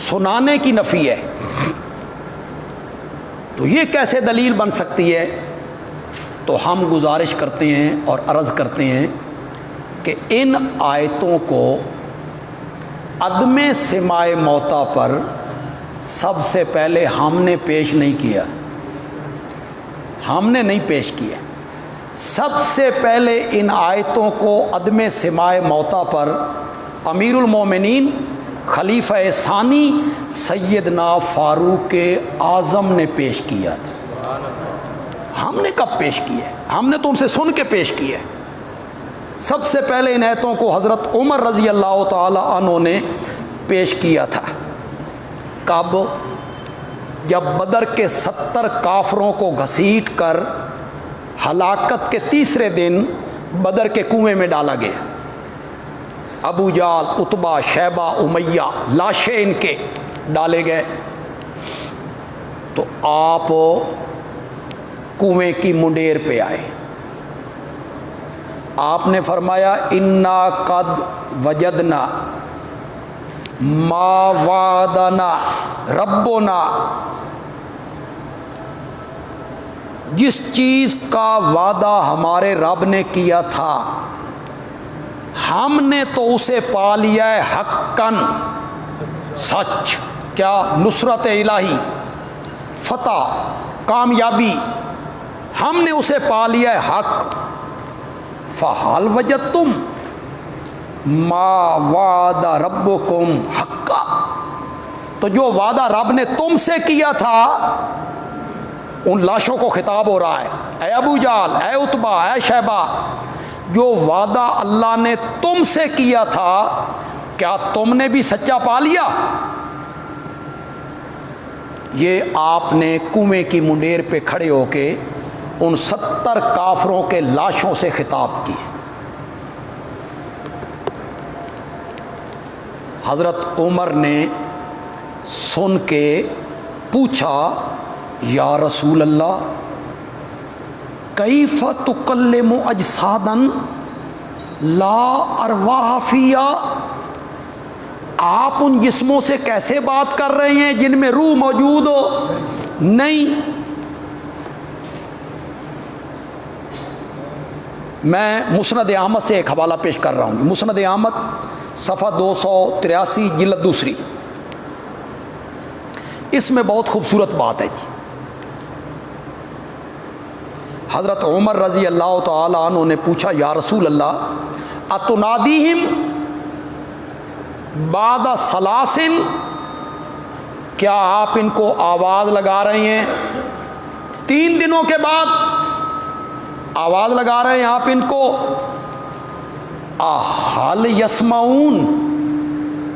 سنانے کی نفی ہے، تو یہ کیسے دلیل بن سکتی ہے؟ تو ہم گزارش کرتے ہیں اور عرض کرتے ہیں کہ ان آیتوں کو عدم سماع موتا پر سب سے پہلے ہم نے پیش نہیں کیا، ہم نے نہیں پیش کیا۔ سب سے پہلے ان آیتوں کو عدم سماع موتا پر امیر المومنین خلیفہ ثانی سیدنا فاروق اعظم نے پیش کیا تھا۔ ہم نے کب پیش کیا ہے؟ ہم نے تو ان سے سن کے پیش کیا ہے۔ سب سے پہلے ان آیتوں کو حضرت عمر رضی اللہ تعالی عنہ نے پیش کیا تھا۔ کب؟ جب بدر کے 70 کافروں کو گھسیٹ کر ہلاکت کے تیسرے دن بدر کے کنویں میں ڈالا گیا، ابو جال، عتبہ، شیبہ، امیہ، لاشیں ان کے ڈالے گئے، تو آپ کنویں کی منڈیر پہ آئے، آپ نے فرمایا انا قد وجدنا ما وعدنا ربنا، جس چیز کا وعدہ ہمارے رب نے کیا تھا ہم نے تو اسے پا لیا ہے حقاً، سچ۔ کیا؟ نصرت الہی، فتح، کامیابی، ہم نے اسے پا لیا ہے حق۔ فَهَلْ وَجَدْتُمْ مَا وَعَدَ رَبُّكُمْ حَقًّا، تو جو وعدہ رب نے تم سے کیا تھا، ان لاشوں کو خطاب ہو رہا ہے، اے ابو جال، اے عتبہ، اے شیبہ، جو وعدہ اللہ نے تم سے کیا تھا کیا تم نے بھی سچا پا لیا؟ یہ آپ نے کنویں کی منڈیر پہ کھڑے ہو کے ان 70 کافروں کے لاشوں سے خطاب کیے۔ حضرت عمر نے سن کے پوچھا یا رسول اللہ، کیف تکلم اجسادا لا ارواح فیہا، آپ ان جسموں سے کیسے بات کر رہے ہیں جن میں روح موجود ہو؟ نہیں۔ میں مسند احمد سے ایک حوالہ پیش کر رہا ہوں، مسند احمد صفحہ 283 جلد دوسری، اس میں بہت خوبصورت بات ہے جی۔ حضرت عمر رضی اللہ تعالی عنہ نے پوچھا یا رسول اللہ اتنادیہم بعد ثلاثن، کیا آپ ان کو آواز لگا رہے ہیں 3 دنوں کے بعد؟ آواز لگا رہے ہیں آپ ان کو؟ احل یسمعون،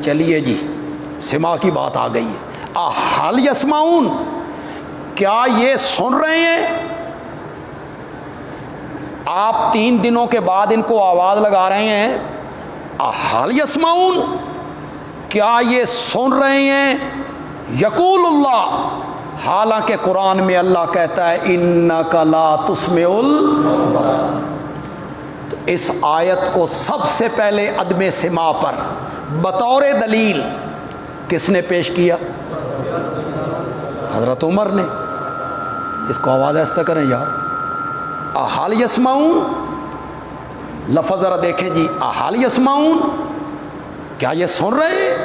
چلیے جی سماع کی بات آ گئی ہے، احل یسمعون، کیا یہ سن رہے ہیں؟ آپ 3 دنوں کے بعد ان کو آواز لگا رہے ہیں، احل یسمعون، کیا یہ سن رہے ہیں؟ یقول اللہ، حالانکہ قرآن میں اللہ کہتا ہے انک لا تسمع الموتى۔ تو اس آیت کو سب سے پہلے عدم سماع پر بطور دلیل کس نے پیش کیا؟ حضرت عمر نے۔ اس کو آواز ایسا کریں یار، احل یسمعون، لفظ ذرا دیکھیں جی، احل یسمعون، کیا یہ سن رہے ہیں؟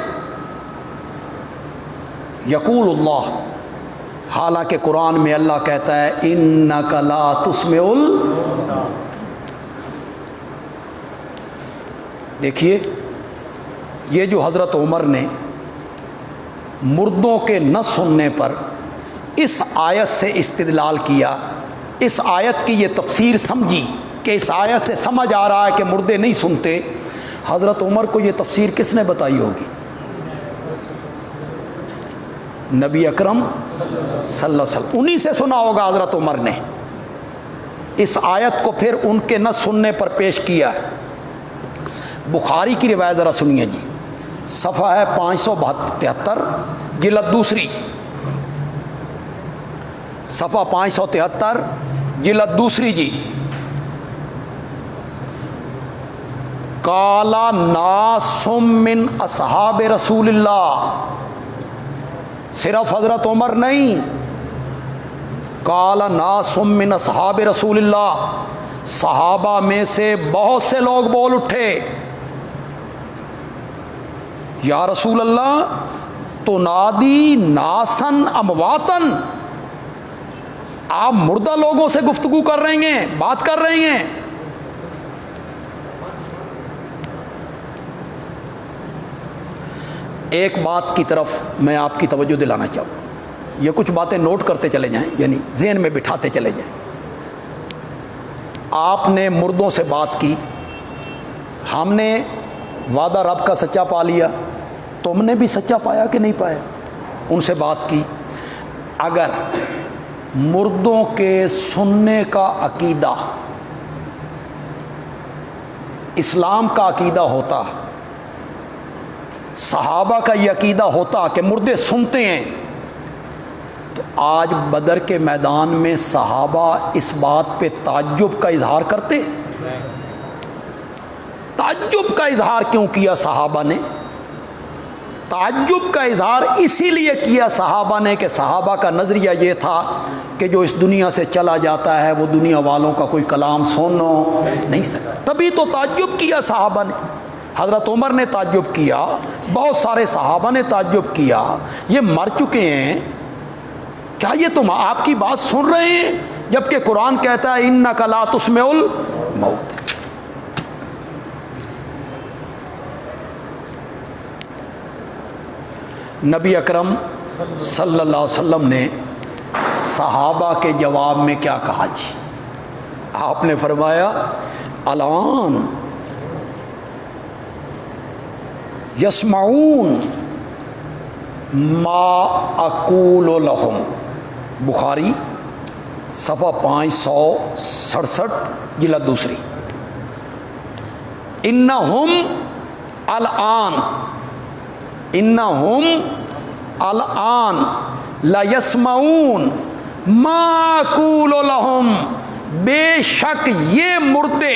یقول اللہ، حالانکہ قرآن میں اللہ کہتا ہے انک لا تسمع الموتى۔ دیکھیے یہ جو حضرت عمر نے مردوں کے نہ سننے پر اس آیت سے استدلال کیا، اس آیت کی یہ تفسیر سمجھی کہ اس آیت سے سمجھ آ رہا ہے کہ مردے نہیں سنتے، حضرت عمر کو یہ تفسیر کس نے بتائی ہوگی؟ نبی اکرم صلی اللہ علیہ وسلم، انہی سے سنا ہوگا حضرت عمر نے۔ اس آیت کو پھر ان کے نہ سننے پر پیش کیا۔ بخاری کی روایت ذرا سنیے جی، صفحہ ہے 573 جلد دوسری، صفحہ 573 جلد دوسری جی۔ قالا ناس من اصحاب رسول اللہ، صرف حضرت عمر نہیں، قال ناس من اصحاب رسول اللہ، صحابہ میں سے بہت سے لوگ بول اٹھے یا رسول اللہ تنادی ناسن امواتن، آپ مردہ لوگوں سے گفتگو کر رہے ہیں، بات کر رہے ہیں۔ ایک بات کی طرف میں آپ کی توجہ دلانا چاہوں گا، یہ کچھ باتیں نوٹ کرتے چلے جائیں، یعنی ذہن میں بٹھاتے چلے جائیں۔ آپ نے مردوں سے بات کی، ہم نے وعدہ رب کا سچا پا لیا، تم نے بھی سچا پایا کہ نہیں پایا؟ ان سے بات کی۔ اگر مردوں کے سننے کا عقیدہ اسلام کا عقیدہ ہوتا، صحابہ کا یہ عقیدہ ہوتا کہ مردے سنتے ہیں، تو آج بدر کے میدان میں صحابہ اس بات پہ تعجب کا اظہار کرتے؟ تعجب کا اظہار کیوں کیا صحابہ نے؟ تعجب کا اظہار اسی لیے کیا صحابہ نے کہ صحابہ کا نظریہ یہ تھا کہ جو اس دنیا سے چلا جاتا ہے وہ دنیا والوں کا کوئی کلام سن نہیں سکتا، تبھی تو تعجب کیا صحابہ نے۔ حضرت عمر نے تعجب کیا، بہت سارے صحابہ نے تعجب کیا، یہ مر چکے ہیں، کیا یہ تم آپ کی بات سن رہے ہیں؟ جبکہ قرآن کہتا ہے انک لا تسمع الموت۔ نبی اکرم صلی اللہ علیہ وسلم نے صحابہ کے جواب میں کیا کہا جی؟ آپ نے فرمایا الان یسمعون ما اقول لهم، بخاری صفحہ 567 جلد دوسری۔ انہم الان لا یسمعون ما اقول لهم، بے شک یہ مردے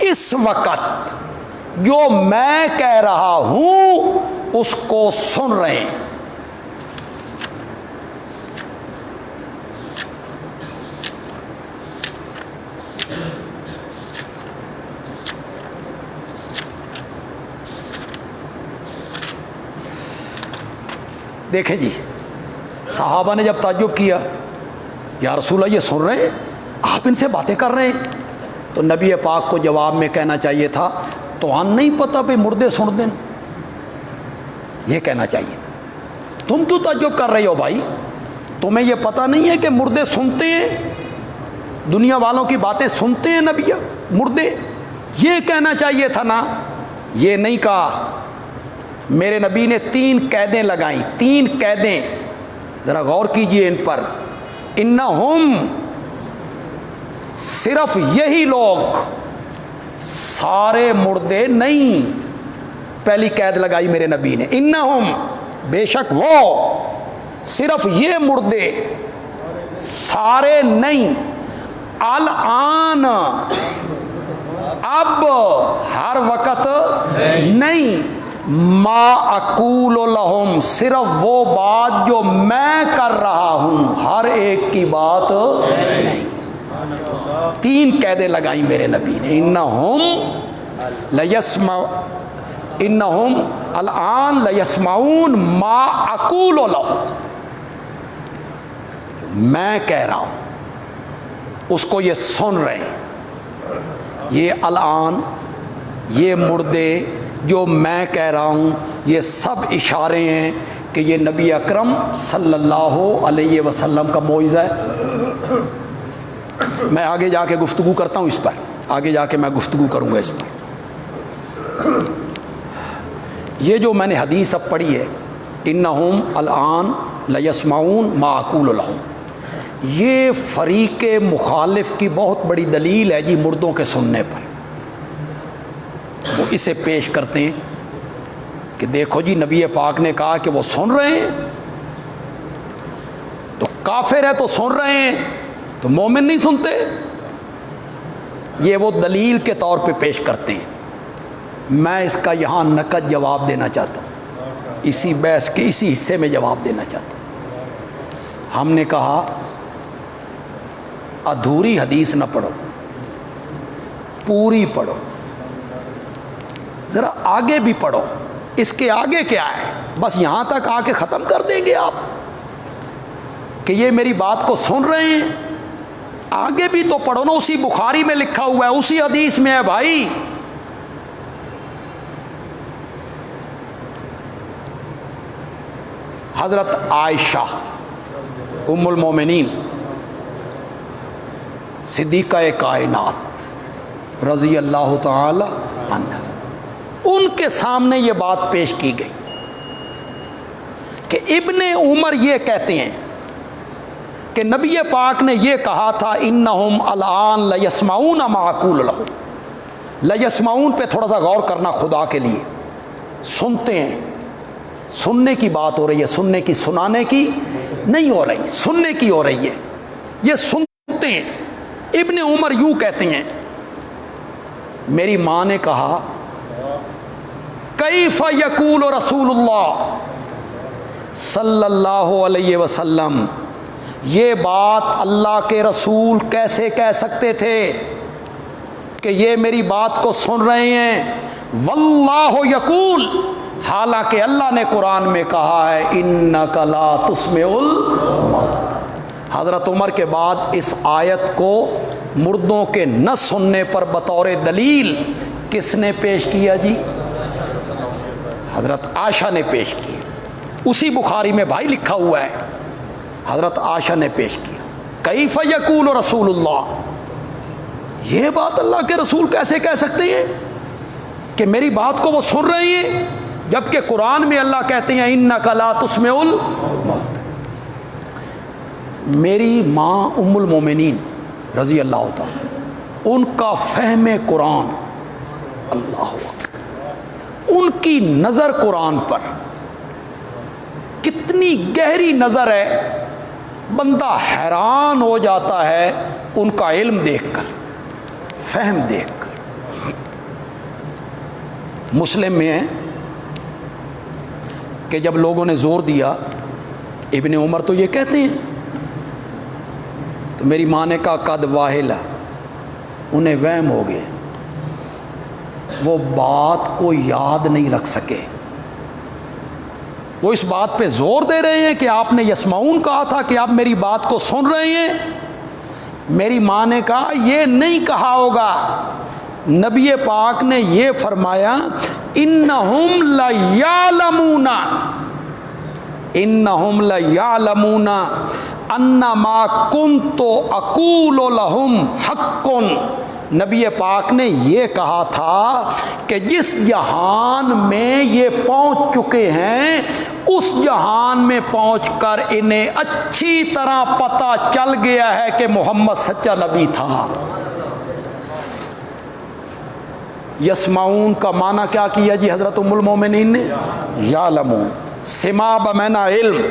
اس وقت جو میں کہہ رہا ہوں اس کو سن رہے ہیں. دیکھیں جی، صحابہ نے جب تعجب کیا، یا رسول اللہ یہ سن رہے ہیں، آپ ان سے باتیں کر رہے ہیں، تو نبی پاک کو جواب میں کہنا چاہیے تھا تو آن نہیں پتا بھئی مردے سن دیں، یہ کہنا چاہیے تھا. تم کیوں تعجب کر رہے ہو بھائی؟ تمہیں یہ پتہ نہیں ہے کہ مردے سنتے ہیں، دنیا والوں کی باتیں سنتے ہیں نبی مردے؟ یہ کہنا چاہیے تھا نا. یہ نہیں کہا. میرے نبی نے 3 قیدیں لگائیں، 3 قیدیں، ذرا غور کیجئے ان پر. انہم، صرف یہی لوگ، سارے مردے نہیں. پہلی قید لگائی میرے نبی نے، انہم، بے شک وہ، صرف یہ مردے، سارے نہیں. الآن، اب، ہر وقت نہیں. ما اقول لہم، صرف وہ بات جو میں کر رہا ہوں، ہر ایک کی بات نہیں. 3 قیدیں لگائیں میرے نبی نے. انہم الآن لیسمعون ما اقول لہم، میں کہہ رہا ہوں اس کو یہ سن رہے ہیں. یہ الآن، یہ مردے جو میں کہہ رہا ہوں، یہ سب اشارے ہیں کہ یہ نبی اکرم صلی اللہ علیہ وسلم کا معجزہ ہے. میں آگے جا کے گفتگو کرتا ہوں اس پر، آگے جا کے میں گفتگو کروں گا اس پر. یہ جو میں نے حدیث اب پڑھی ہے، انہم الآن لیسمعون ما اقول لہم، یہ فریق مخالف کی بہت بڑی دلیل ہے جی مردوں کے سننے پر. وہ اسے پیش کرتے ہیں کہ دیکھو جی نبی پاک نے کہا کہ وہ سن رہے ہیں، تو کافر ہے تو سن رہے ہیں، تو مومن نہیں سنتے. یہ وہ دلیل کے طور پہ پیش کرتے ہیں. میں اس کا یہاں نقد جواب دینا چاہتا ہوں، اسی بحث کے اسی حصے میں جواب دینا چاہتا ہوں. ہم نے کہا ادھوری حدیث نہ پڑھو، پوری پڑھو. ذرا آگے بھی پڑھو، اس کے آگے کیا ہے؟ بس یہاں تک آ کے ختم کر دیں گے آپ کہ یہ میری بات کو سن رہے ہیں؟ آگے بھی تو پڑھو نا. اسی بخاری میں لکھا ہوا ہے، اسی حدیث میں ہے بھائی. حضرت عائشہ ام المومنین صدیقہ کائنات رضی اللہ تعالی عنہ، ان کے سامنے یہ بات پیش کی گئی کہ ابن عمر یہ کہتے ہیں کہ نبی پاک نے یہ کہا تھا انہم الآن لیسمعون ما اقول لہم. لیسمعون پہ تھوڑا سا غور کرنا خدا کے لیے. سنتے ہیں، سننے کی بات ہو رہی ہے، سننے کی، سنانے کی نہیں ہو رہی، سننے کی ہو رہی ہے. یہ سنتے ہیں. ابن عمر یوں کہتے ہیں، میری ماں نے کہا کیف یقول رسول اللہ صلی اللہ علیہ وسلم، یہ بات اللہ کے رسول کیسے کہہ سکتے تھے کہ یہ میری بات کو سن رہے ہیں؟ واللہ یقول، حالانکہ اللہ نے قرآن میں کہا ہے انک لا تسمع الموتى. حضرت عمر کے بعد اس آیت کو مردوں کے نہ سننے پر بطور دلیل کس نے پیش کیا جی؟ حضرت عائشہ نے پیش کیا. اسی بخاری میں بھائی لکھا ہوا ہے، حضرت عائشہ نے پیش کیا. کیف یقول رسول اللہ، یہ بات اللہ کے رسول کیسے کہہ سکتے ہیں کہ میری بات کو وہ سن رہے ہیں، جبکہ قرآن میں اللہ کہتے ہیں انک لا تسمع الموتى. میری ماں ام المومنین رضی اللہ تعالی، ان کا فہم قرآن، اللہ اکبر، ان کی نظر قرآن پر کتنی گہری نظر ہے بندہ حیران ہو جاتا ہے ان کا علم دیکھ کر، فہم دیکھ کر۔ مسلم میں ہے کہ جب لوگوں نے زور دیا ابن عمر تو یہ کہتے ہیں، تو میری ماں نے کہا قد واہلا، انہیں وہم ہو گئے، وہ بات کو یاد نہیں رکھ سکے۔ وہ اس بات پہ زور دے رہے ہیں کہ آپ نے یسمعون کہا تھا کہ آپ میری بات کو سن رہے ہیں۔ میری ماں نے کہا یہ نہیں کہا ہوگا، نبی پاک نے یہ فرمایا انہم لیعلمون، انہم لیعلمون ان ما کنت اقول لہم حق۔ نبی پاک نے یہ کہا تھا کہ جس جہان میں یہ پہنچ چکے ہیں اس جہان میں پہنچ کر انہیں اچھی طرح پتہ چل گیا ہے کہ محمد سچا نبی تھا۔ یسمعون کا معنی کیا کیا جی حضرت ام المومنین نے؟ یعلمون۔ سماع بمعنی علم،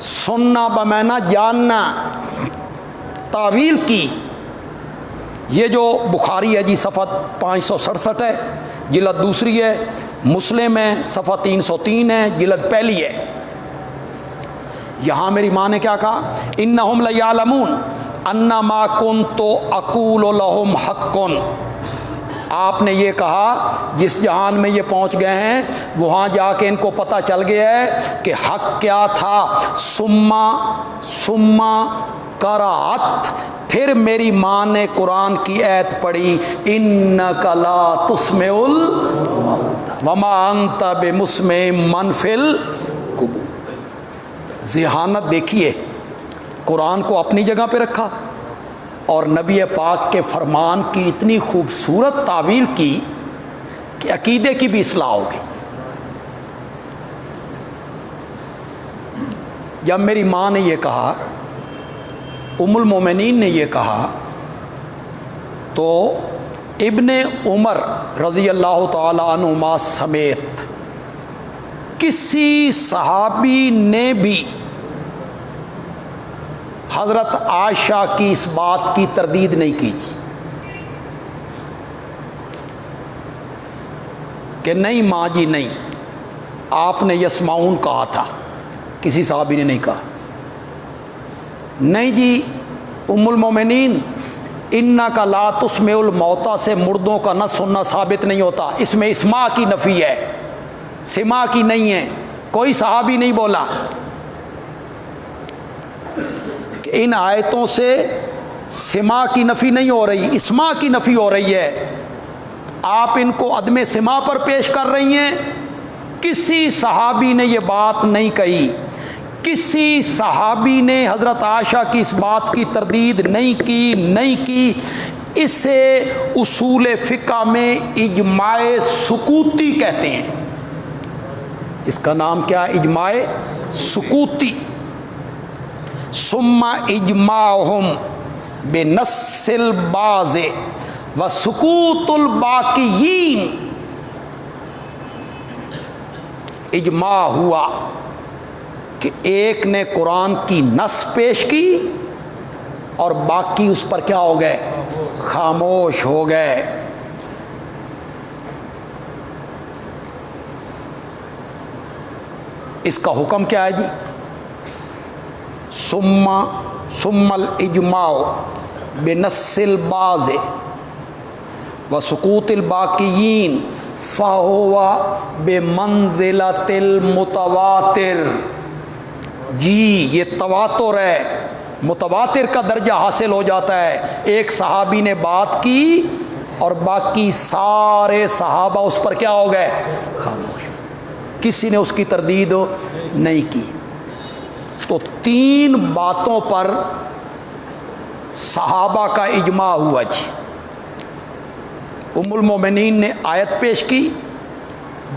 سننا بمعنی جاننا۔ تعویل کی یہ جو بخاری ہے جی صفحہ 567 ہے، جلد دوسری ہے، مسلم ہے صفحہ 303 ہے، جلد پہلی ہے۔ یہاں میری ماں نے کیا کہا؟ انہم لیعلمون ان ما کنت اقول لہم حق۔ آپ نے یہ کہا جس جہان میں یہ پہنچ گئے ہیں وہاں جا کے ان کو پتہ چل گیا ہے کہ حق کیا تھا۔ ثم قرأت، پھر میری ماں نے قرآن کی آیت پڑھی انک لا تسمع الموت وما انت بمسمع من فی القبور۔ ذہانت دیکھیے، قرآن کو اپنی جگہ پہ رکھا اور نبی پاک کے فرمان کی اتنی خوبصورت تعویل کی کہ عقیدے کی بھی اصلاح ہو گئی۔ جب میری ماں نے یہ کہا، ام المومنین نے یہ کہا، تو ابن عمر رضی اللہ تعالی عنہما سمیت کسی صحابی نے بھی حضرت عائشہ کی اس بات کی تردید نہیں کی جی کہ نہیں ماں جی نہیں، آپ نے یسمعون کہا تھا، کسی صحابی نے نہیں کہا۔ نہیں جی ام المومنین انک لا تسمع الموتى سے مردوں کا نہ سننا ثابت نہیں ہوتا، اس میں اسماع کی نفی ہے، سماع کی نہیں ہے۔ کوئی صحابی نہیں بولا کہ ان آیتوں سے سماع کی نفی نہیں ہو رہی، اسماع کی نفی ہو رہی ہے، آپ ان کو عدم سماع پر پیش کر رہی ہیں۔ کسی صحابی نے یہ بات نہیں کہی، کسی صحابی نے حضرت عائشہ کی اس بات کی تردید نہیں کی۔ اسے اصول فقہ میں اجماع سکوتی کہتے ہیں۔ اس کا نام کیا ہے؟ اجماع سکوتی۔ ثم اجماعہم بنص البعض وسکوت الباقیین۔ اجماع ہوا کہ ایک نے قرآن کی نص پیش کی اور باقی اس پر کیا ہو گئے؟ خاموش ہو گئے۔ اس کا حکم کیا ہے جی؟ ثم الاجماع بنص البعض وسکوت الباقیین فَهُوَ بِمَنزِلَةِ الْمُتَوَاتِرِ۔ جی یہ تواتر ہے، متواتر کا درجہ حاصل ہو جاتا ہے۔ ایک صحابی نے بات کی اور باقی سارے صحابہ اس پر کیا ہو گئے؟ خاموش، کسی نے اس کی تردید نہیں کی۔ تو تین باتوں پر صحابہ کا اجماع ہوا جی۔ ام المومنین نے آیت پیش کی،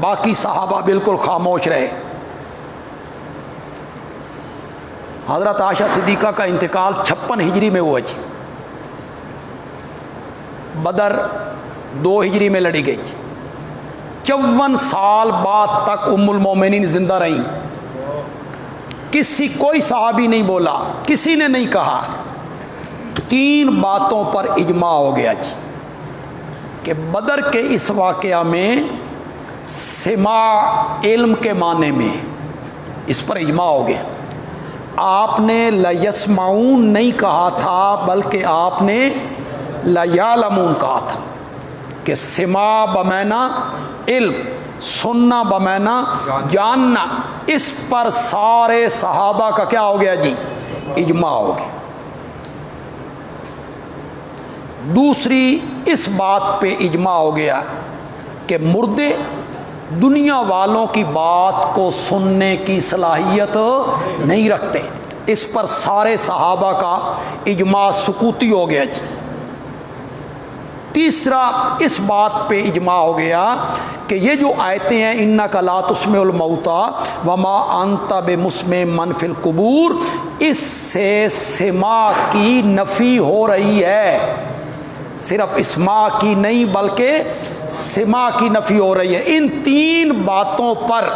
باقی صحابہ بالکل خاموش رہے۔ حضرت عائشہ صدیقہ کا انتقال 56 ہجری میں ہوا جی۔ بدر 2 ہجری میں لڑی گئی جی۔ 54 سال بعد تک ام المومنین زندہ رہیں۔ کوئی صحابی نہیں بولا، کسی نے نہیں کہا، 3 باتوں پر اجماع ہو گیا جی کہ بدر کے اس واقعہ میں سماع علم کے معنی میں اس پر اجماع ہو گیا۔ آپ نے لیسمعون نہیں کہا تھا بلکہ آپ نے لیعلمون کہا تھا کہ سماع بمعنی علم، سننا بمعنی جاننا، اس پر سارے صحابہ کا کیا ہو گیا جی؟ اجماع ہو گیا۔ دوسری اس بات پہ اجماع ہو گیا کہ مردے دنیا والوں کی بات کو سننے کی صلاحیت نہیں رکھتے، اس پر سارے صحابہ کا اجماع سکوتی ہو گیا جی۔ تیسرا اس بات پہ اجماع ہو گیا کہ یہ جو آیتیں ہیں انک لا تسمع الموتیٰ وما انت بمسمع من فی القبور، اس سے سماع کی نفی ہو رہی ہے، صرف اسماع کی نہیں بلکہ سماع کی نفی ہو رہی ہے۔ ان 3 باتوں پر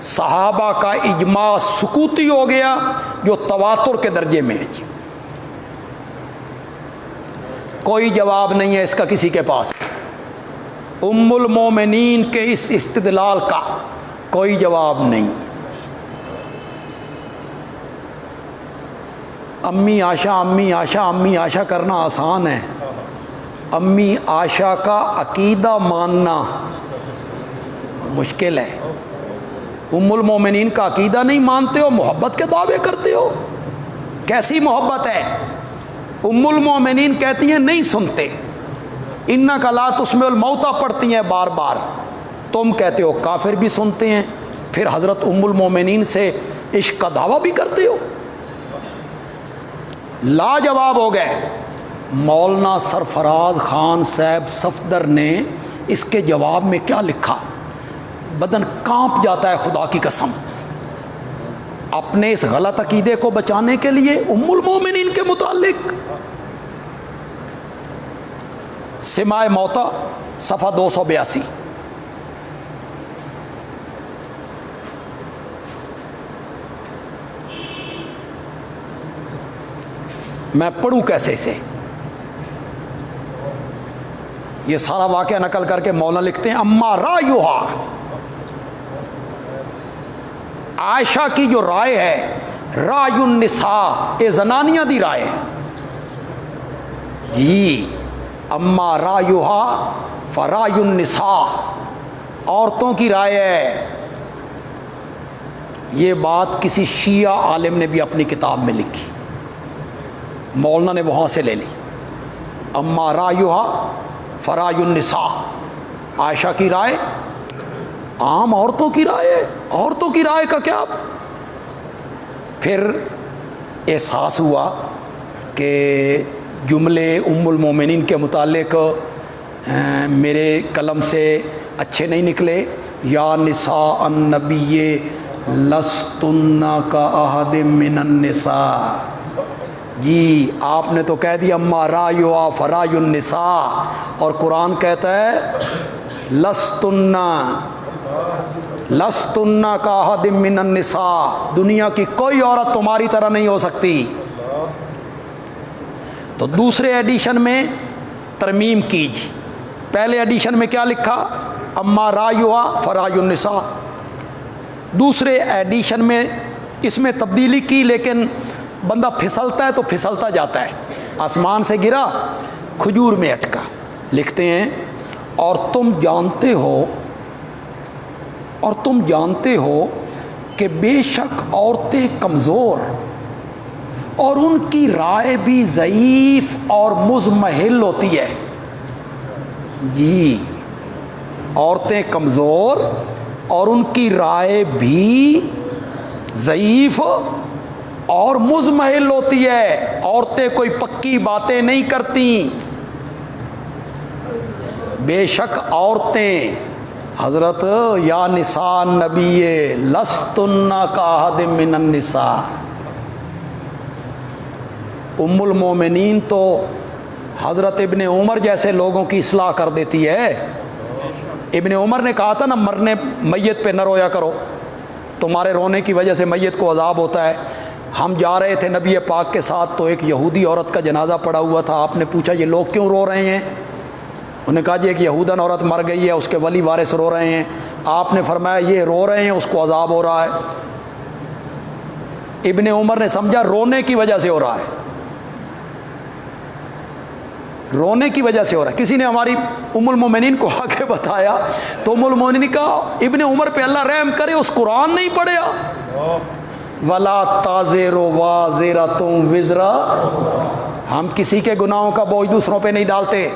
صحابہ کا اجماع سکوتی ہو گیا جو تواتر کے درجے میں ہے جی۔ کوئی جواب نہیں ہے اس کا کسی کے پاس، ام المومنین کے اس استدلال کا کوئی جواب نہیں۔ امی عائشہ امی عائشہ امی عائشہ کرنا آسان ہے، امی عائشہ کا عقیدہ ماننا مشکل ہے۔ ام المومنین کا عقیدہ نہیں مانتے ہو، محبت کے دعوے کرتے ہو، کیسی محبت ہے؟ ام المومنین کہتی ہیں نہیں سنتے، انک لا تسمع الموتیٰ پڑھتی ہیں بار بار، تم کہتے ہو کافر بھی سنتے ہیں، پھر حضرت ام المومنین سے عشق کا دعویٰ بھی کرتے ہو۔ لاجواب ہو گئے۔ مولانا سرفراز خان صاحب صفدر نے اس کے جواب میں کیا لکھا، بدن کانپ جاتا ہے خدا کی قسم۔ اپنے اس غلط عقیدے کو بچانے کے لیے ام المومنین کے متعلق سماع موتیٰ صفحہ 282۔ میں پڑھوں کیسے اسے؟ یہ سارا واقعہ نقل کر کے مولانا لکھتے ہیں اما رایوہا، عائشہ کی جو رائے ہے رای النساء، اے زنانیاں دی رائے ہے جی، اما رایوہا فرای النساء، عورتوں کی رائے ہے۔ یہ بات کسی شیعہ عالم نے بھی اپنی کتاب میں لکھی، مولانا نے وہاں سے لے لی۔ اما رایوہا فرای النساء، عائشہ کی رائے عام عورتوں کی رائے ہے، عورتوں کی رائے کا کیا؟ پھر احساس ہوا کہ جملے ام المومنین کے متعلق میرے قلم سے اچھے نہیں نکلے۔ یا نساء النبی لستن کا احد من النساء، جی آپ نے تو کہہ دیا اما رایوہا فرای النساء، اور قرآن کہتا ہے لستن کا احد من النساء، دنیا کی کوئی عورت تمہاری طرح نہیں ہو سکتی۔ تو دوسرے ایڈیشن میں ترمیم کیجیے، پہلے ایڈیشن میں کیا لکھا؟ اما رایوہا فرای النساء، دوسرے ایڈیشن میں اس میں تبدیلی کی، لیکن بندہ پھسلتا ہے تو پھسلتا جاتا ہے، آسمان سے گرا کھجور میں اٹکا۔ لکھتے ہیں اور تم جانتے ہو کہ بے شک عورتیں کمزور اور ان کی رائے بھی ضعیف اور مضمحل ہوتی ہے۔ جی عورتیں کمزور اور ان کی رائے بھی ضعیف اور مضمحل ہوتی ہے، عورتیں کوئی پکی باتیں نہیں کرتی۔ بے شک عورتیں، حضرت یا نساء النبی لستن کا احد من النساء، ام المومنین تو حضرت ابن عمر جیسے لوگوں کی اصلاح کر دیتی ہے۔ ابن عمر نے کہا تھا نا مرنے میت پہ نہ رویا کرو، تمہارے رونے کی وجہ سے میت کو عذاب ہوتا ہے. ہم جا رہے تھے نبی پاک کے ساتھ تو ایک یہودی عورت کا جنازہ پڑا ہوا تھا. آپ نے پوچھا یہ لوگ کیوں رو رہے ہیں؟ انہوں نے کہا جی ایک یہودن عورت مر گئی ہے, اس کے ولی وارث رو رہے ہیں. آپ نے فرمایا یہ رو رہے ہیں اس کو عذاب ہو رہا ہے. ابن عمر نے سمجھا رونے کی وجہ سے ہو رہا ہے, رونے کی وجہ سے ہو رہا ہے. کسی نے ہماری ام المومنین کو آ کے بتایا تو ام المومنین نے کہا ابن عمر پہ اللہ رحم کرے, اس قرآن نہیں پڑھا وَلَا تَزِرُ وَازِرَةٌ وِزْرَ, ہم کسی کے گناہوں کا بوجھ دوسروں پہ نہیں ڈالتے.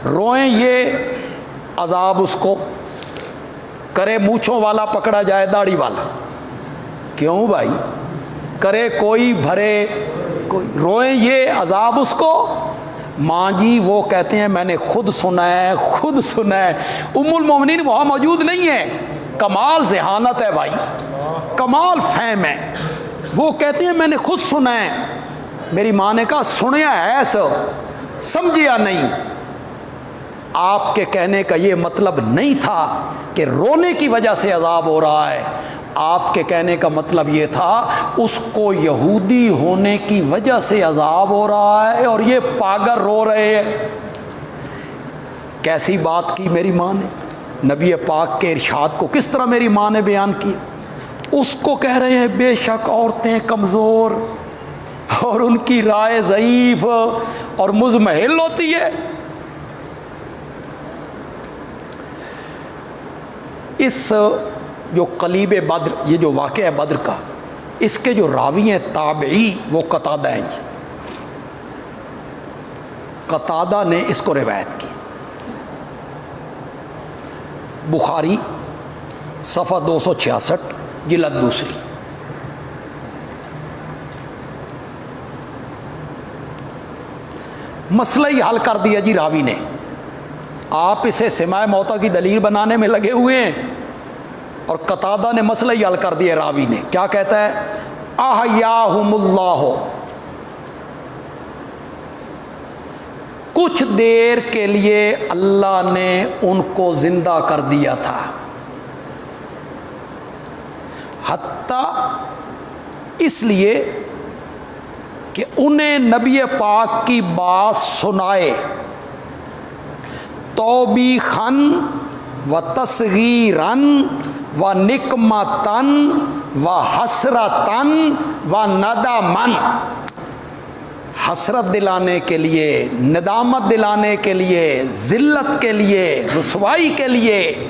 روئیں یہ عذاب اس کو, کرے مونچھوں والا پکڑا جائے داڑھی والا. کیوں بھائی؟ کرے کوئی بھرے کوئی, روئیں یہ عذاب اس کو. ماں جی وہ کہتے ہیں میں نے خود سنا ہے, خود سنا ہے. ام المومنین وہاں موجود نہیں ہے. کمال ذہانت ہے بھائی, کمال فہم ہے. وہ کہتے ہیں میں نے خود سنا ہے. میری ماں نے کہا سنیا ہے سو سمجھیا نہیں. آپ کے کہنے کا یہ مطلب نہیں تھا کہ رونے کی وجہ سے عذاب ہو رہا ہے. آپ کے کہنے کا مطلب یہ تھا اس کو یہودی ہونے کی وجہ سے عذاب ہو رہا ہے اور یہ پاگل رو رہے ہیں. کیسی بات کی میری ماں نے, نبی پاک کے ارشاد کو کس طرح میری ماں نے بیان کیا. اس کو کہہ رہے ہیں بے شک عورتیں کمزور اور ان کی رائے ضعیف اور مضمحل ہوتی ہے. اس جو قلیب بدر, یہ جو واقعہ ہے بدر کا, اس کے جو راوی ہیں تابعی وہ قتادہ ہیں جی. قتادہ نے اس کو روایت کی. بخاری صفحہ 266 جلد دوسری. مسئلہ ہی حل کر دیا جی راوی نے. آپ اسے سماع موتا کی دلیل بنانے میں لگے ہوئے ہیں اور قتادہ نے مسئلہ ہی حل کر دیا. راوی نے کیا کہتا ہے؟ احیاہم اللہ, کچھ دیر کے لیے اللہ نے ان کو زندہ کر دیا تھا, حتیٰ اس لیے کہ انہیں نبی پاک کی بات سنائے, توبیخاً و تصغیراً و نکمتاً و حسرتاً و نداماً, حسرت دلانے کے لیے, ندامت دلانے کے لیے, ذلت کے لیے, رسوائی کے لیے.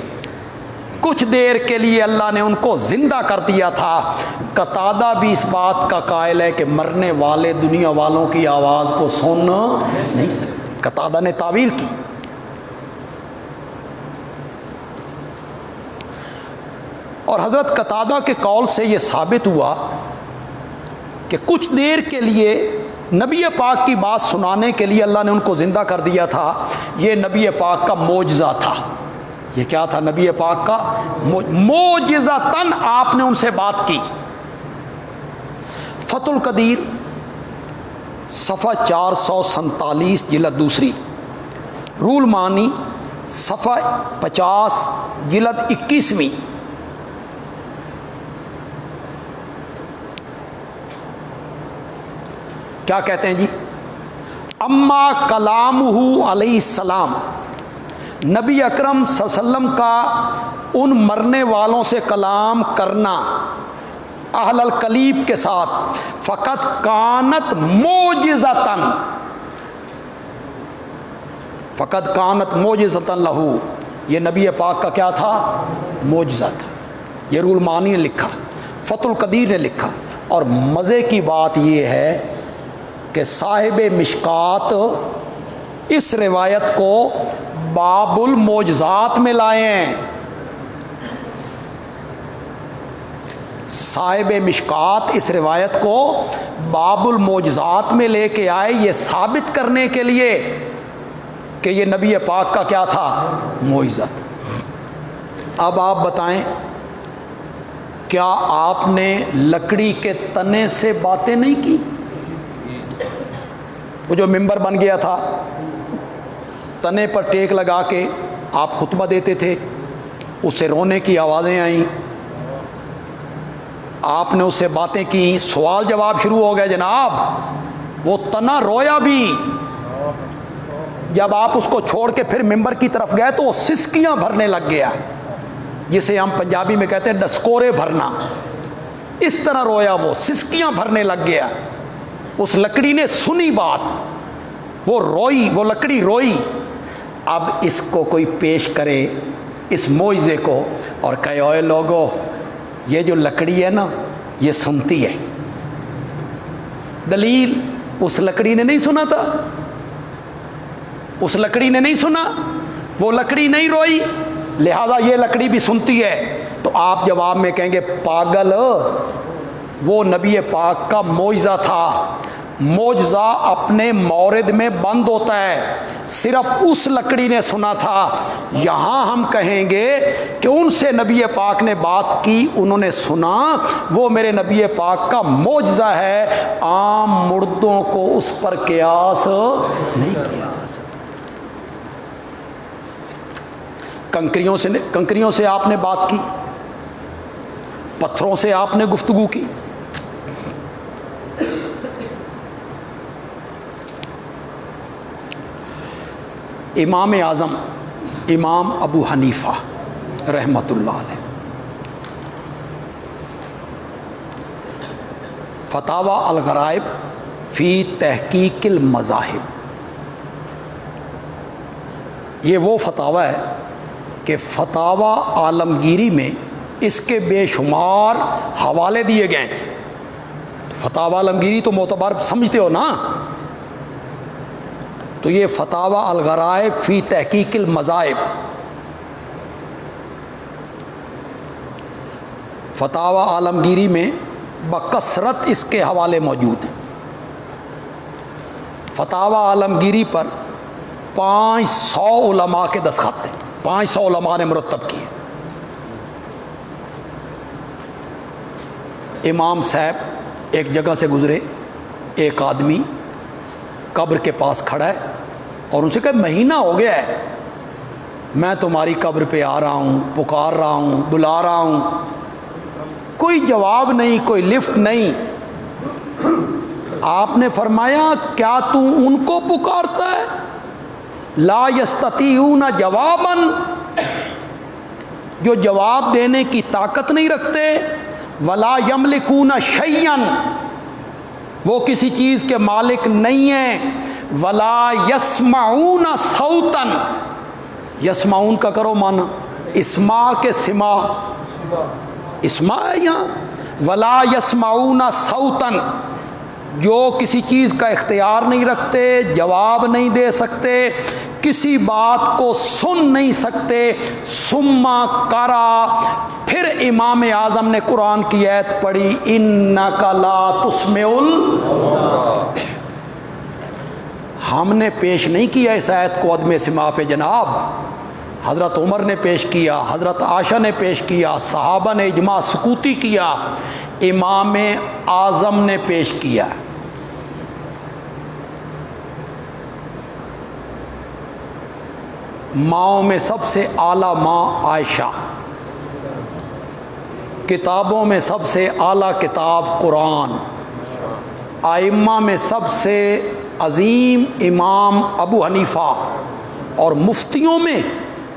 کچھ دیر کے لیے اللہ نے ان کو زندہ کر دیا تھا. قتادہ بھی اس بات کا قائل ہے کہ مرنے والے دنیا والوں کی آواز کو سن نہیں سکتے. قتادہ نے تعویل کی. اور حضرت قتادہ کے قول سے یہ ثابت ہوا کہ کچھ دیر کے لیے نبی پاک کی بات سنانے کے لیے اللہ نے ان کو زندہ کر دیا تھا. یہ نبی پاک کا معجزہ تھا. یہ کیا تھا؟ نبی پاک کا معجزتاً آپ نے ان سے بات کی. فتح القدیر صفحہ 447 جلد دوسری. رول مانی صفحہ 50 جلد 21ویں. کیا کہتے ہیں جی؟ اما کلامہ علیہ السلام, نبی اکرم صلی اللہ علیہ وسلم کا ان مرنے والوں سے کلام کرنا اہل القلیب کے ساتھ, فقط کانت معجزتاً, فقط کانت معجزتاً لہو, یہ نبی پاک کا کیا تھا؟ معجزہ تھا. یہ رول مانی نے لکھا, فتح القدیر نے لکھا. اور مزے کی بات یہ ہے کہ صاحب مشکات اس روایت کو باب المعجزات میں لائے ہیں. صاحب مشکات اس روایت کو باب المعجزات میں لے کے آئے, یہ ثابت کرنے کے لیے کہ یہ نبی پاک کا کیا تھا؟ معجزہ تھا. اب آپ بتائیں, کیا آپ نے لکڑی کے تنے سے باتیں نہیں کی؟ وہ جو ممبر بن گیا تھا, تنے پر ٹیک لگا کے آپ خطبہ دیتے تھے, اس سے رونے کی آوازیں آئیں, آپ نے اس سے باتیں کی، سوال جواب شروع ہو گئے جناب. وہ تنا رویا بھی. جب آپ اس کو چھوڑ کے پھر ممبر کی طرف گئے تو وہ سسکیاں بھرنے لگ گیا، جسے ہم پنجابی میں کہتے ہیں ڈسکورے بھرنا. اس طرح رویا، وہ سسکیاں بھرنے لگ گیا. اس لکڑی نے سنی بات، وہ روئی، وہ لکڑی روئی. اب اس کو کوئی پیش کرے اس معجزے کو اور کہے اوے لوگو یہ جو لکڑی ہے نا یہ سنتی ہے. دلیل اس لکڑی نے نہیں سنا تھا، اس لکڑی نے نہیں سنا، وہ لکڑی نہیں روئی، لہذا یہ لکڑی بھی سنتی ہے. تو آپ جواب میں کہیں گے پاگل، وہ نبی پاک کا معجزہ تھا. معجزہ اپنے مورد میں بند ہوتا ہے، صرف اس لکڑی نے سنا تھا. یہاں ہم کہیں گے کہ ان سے نبی پاک نے بات کی، انہوں نے سنا، وہ میرے نبی پاک کا معجزہ ہے. عام مردوں کو اس پر قیاس نہیں کیا جا سکتا. کنکریوں سے آپ نے بات کی، پتھروں سے آپ نے گفتگو کی. امام اعظم امام ابو حنیفہ رحمۃ اللہ علیہ فتاوی الغرائب فی تحقیق المذاہب، یہ وہ فتاوی ہے کہ فتاوی عالمگیری میں اس کے بے شمار حوالے دیے گئے ہیں. فتاوی عالمگیری تو معتبر سمجھتے ہو نا، تو یہ فتاوی الغرائب فی تحقیق المذاہب، فتاوی عالمگیری میں بکثرت اس کے حوالے موجود ہیں. فتاوی عالمگیری پر 500 علماء کے دستخط ہیں، 500 علماء نے مرتب کیے. امام صاحب ایک جگہ سے گزرے، ایک آدمی قبر کے پاس کھڑا ہے اور ان سے کہا مہینہ ہو گیا ہے میں تمہاری قبر پہ آ رہا ہوں، پکار رہا ہوں، بلا رہا ہوں، کوئی جواب نہیں، کوئی لفٹ نہیں. آپ نے فرمایا کیا تو ان کو پکارتا ہے؟ لا یستطیعون جوابا، جو جواب دینے کی طاقت نہیں رکھتے. ولا یملکون شیئا، وہ کسی چیز کے مالک نہیں ہیں. ولا یسمعون صوتا، یسمعون کا کرو مانا اسماع کے سما، اسماع ہے یہاں. ولا یسمعون صوتا، جو کسی چیز کا اختیار نہیں رکھتے، جواب نہیں دے سکتے، کسی بات کو سن نہیں سکتے. ثم قرأ، پھر امام اعظم نے قرآن کی آیت پڑھی انک لا تسمع الموتى. ہم نے پیش نہیں کیا اس آیت کو عدم سماع پہ جناب، حضرت عمر نے پیش کیا، حضرت عائشہ نے پیش کیا، صحابہ نے اجماع سکوتی کیا، امام اعظم نے پیش کیا. ماؤں میں سب سے اعلیٰ ماں عائشہ، کتابوں میں سب سے اعلیٰ کتاب قرآن، ائمہ میں سب سے عظیم امام ابو حنیفہ، اور مفتیوں میں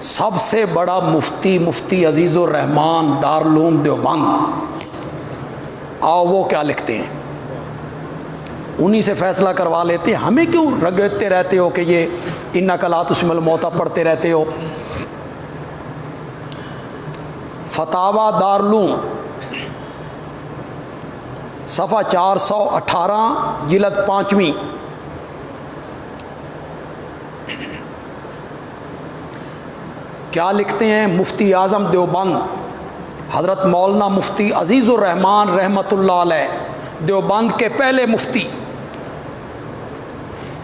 سب سے بڑا مفتی عزیز الرحمان دارالعلوم دیوبند. آؤ وہ کیا لکھتے ہیں، انہی سے فیصلہ کروا لیتے ہیں. ہمیں کیوں رگڑتے رہتے ہو کہ یہ انک لا تسمع الموتى پڑھتے رہتے ہو. فتاوی دارالعلوم صفحہ 418 جلد 5ویں، کیا لکھتے ہیں مفتی اعظم دیوبند حضرت مولانا مفتی عزیز الرحمان رحمۃ اللہ علیہ، دیوبند کے پہلے مفتی.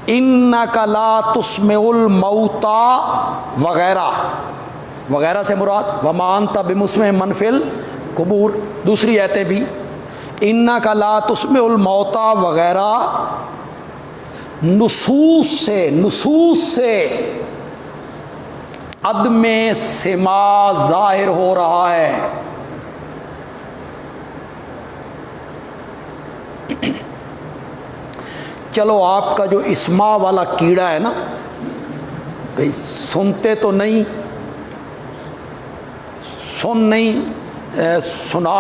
انک لا تسمع الموتى وغیرہ، وغیرہ سے مراد وما انت بمسمع من فی القبور. دوسری آیتیں بھی انک لا تسمع الموتى وغیرہ نصوص سے عدم سماع ظاہر ہو رہا ہے. چلو آپ کا جو اسماع والا کیڑا ہے نا بھئی، سنتے تو نہیں، سنا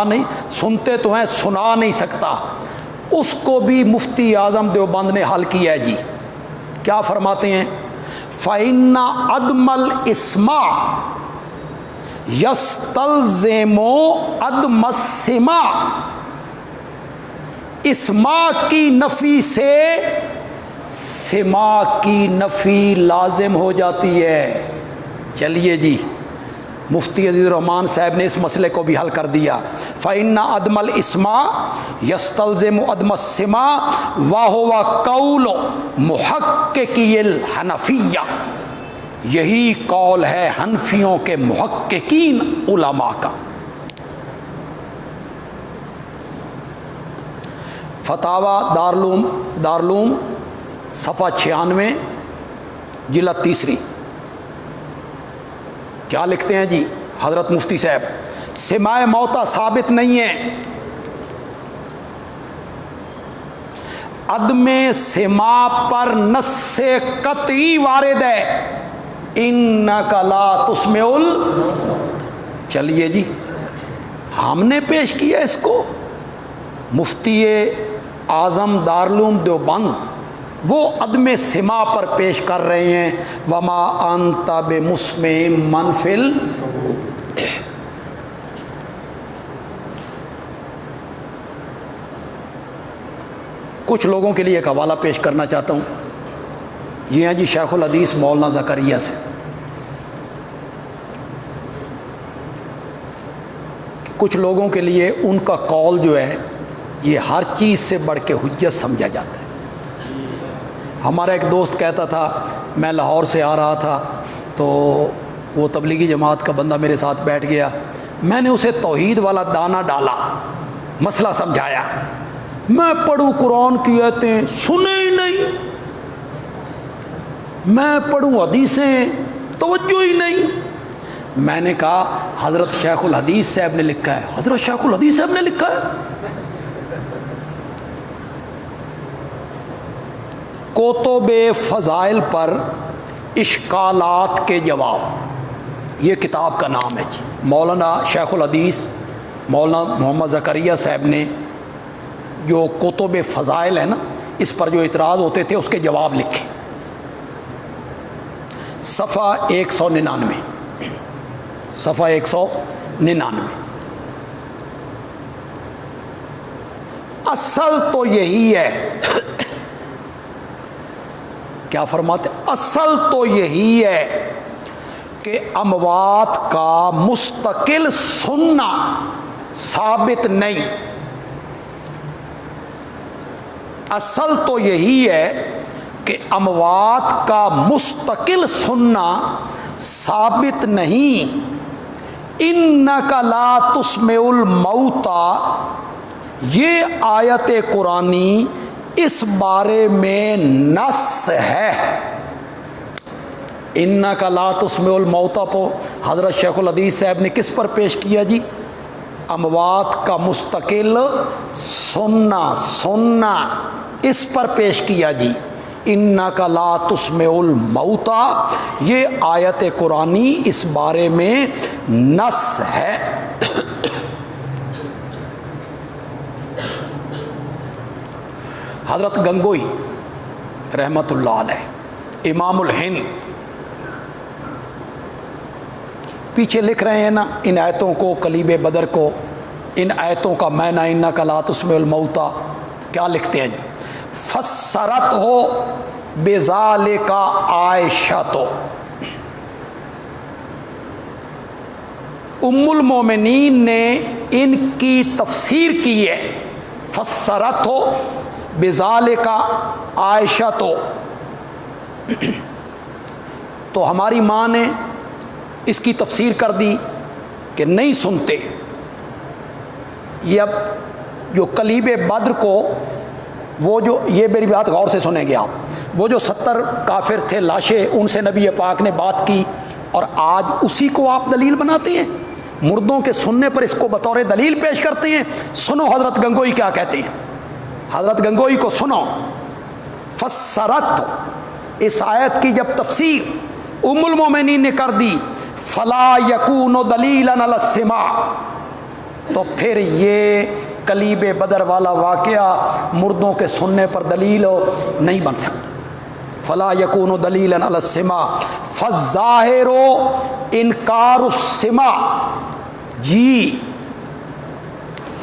نہیں، سنتے تو ہیں، سنا نہیں سکتا، اس کو بھی مفتی اعظم دیوبند نے حل کیا ہے جی۔ کیا فرماتے ہیں؟ فَإِنَّ عَدْمَ الْإِسْمَاعِ يَسْتَلْزِمُ عَدْمَ السِّمَاعِ، اسماع کی نفی سے سماع کی نفی لازم ہو جاتی ہے۔ چلیے جی، مفتی عزیز الرحمان صاحب نے اس مسئلے کو بھی حل کر دیا۔ فَإِنَّ عَدْمَ الْإِسْمَاعِ يَسْتَلْزِمُ عَدْمَ السِّمَاعِ وَهُوَ قَوْلُ مُحَقِّقِي الْحَنَفِيَّةِ، یہی قول ہے حنفیوں کے محققین علماء کا۔ فتاوی دارالعلوم صفحہ 96 جلد 3، کیا لکھتے ہیں جی حضرت مفتی صاحب؟ سماع موتا ثابت نہیں ہے، عدم سماع پر نص قطعی وارد ہے، انک لا تسمع چلیے جی، ہم نے پیش کیا اس کو، مفتی اعظم دارالعلوم دیوبند وہ عدم سماع پر پیش کر رہے ہیں، وما انت بمسمع من فی کچھ لوگوں کے لیے ایک حوالہ پیش کرنا چاہتا ہوں، یہ ہیں جی شیخ الحدیث مولانا زکریا سے۔ کچھ لوگوں کے لیے ان کا قول جو ہے یہ ہر چیز سے بڑھ کے حجت سمجھا جاتا ہے۔ ہمارا ایک دوست کہتا تھا، میں لاہور سے آ رہا تھا تو وہ تبلیغی جماعت کا بندہ میرے ساتھ بیٹھ گیا، میں نے اسے توحید والا دانہ ڈالا، مسئلہ سمجھایا، میں پڑھوں قرآن کی آیتیں سنے ہی نہیں، میں پڑھوں حدیثیں توجہ ہی نہیں۔ میں نے کہا حضرت شیخ الحدیث صاحب نے لکھا ہے۔ حضرت شیخ الحدیث صاحب نے لکھا ہے؟ کتب فضائل پر اشکالات کے جواب، یہ کتاب کا نام ہے جی، مولانا شیخ الحدیث مولانا محمد زکریا صاحب نے جو کتب فضائل ہے نا اس پر جو اعتراض ہوتے تھے اس کے جواب لکھے، صفحہ 199، صفحہ 199۔ اصل تو یہی ہے، کیا فرماتے؟ اصل تو یہی ہے کہ اموات کا مستقل سننا ثابت نہیں، اصل تو یہی ہے کہ اموات کا مستقل سننا ثابت نہیں۔ انک لا تسمع الموتى، یہ آیت قرآنی اس بارے میں نص ہے۔ انک لا تسمع الموتى کو حضرت شیخ الحدیث صاحب نے کس پر پیش کیا جی؟ اموات کا مستقل سننا اس پر پیش کیا جی۔ انک لا تسمع الموتى، یہ آیت قرآنی اس بارے میں نص ہے۔ حضرت گنگوئی رحمت اللہ علیہ امام الہند پیچھے لکھ رہے ہیں نا ان آیتوں کو، کلیب بدر کو، ان آیتوں کا معنی انک لا تسمع الموتى کیا لکھتے ہیں جی؟ فسرت ہو بذالک عائشہ، تو ام المومنین نے ان کی تفسیر کی ہے، فسرت ہو بذالک عائشہ، تو ہماری ماں نے اس کی تفسیر کر دی کہ نہیں سنتے۔ یہ اب جو کلیب بدر کو وہ جو، یہ میری بات غور سے سنیں گے آپ، وہ جو 70 کافر تھے لاشیں، ان سے نبی پاک نے بات کی اور آج اسی کو آپ دلیل بناتے ہیں، مردوں کے سننے پر اس کو بطور دلیل پیش کرتے ہیں۔ سنو حضرت گنگوئی کیا کہتے ہیں، حضرت گنگوئی کو سنو، فسرت، اس آیت کی جب تفسیر ام المومنین نے کر دی، فلا یکون دلیلا علی السماع، تو پھر یہ کلیب بدر والا واقعہ مردوں کے سننے پر دلیل نہیں بن سکتا۔ فلا یکون دلیلا علی السماع فالظاہر انکار السماع، جی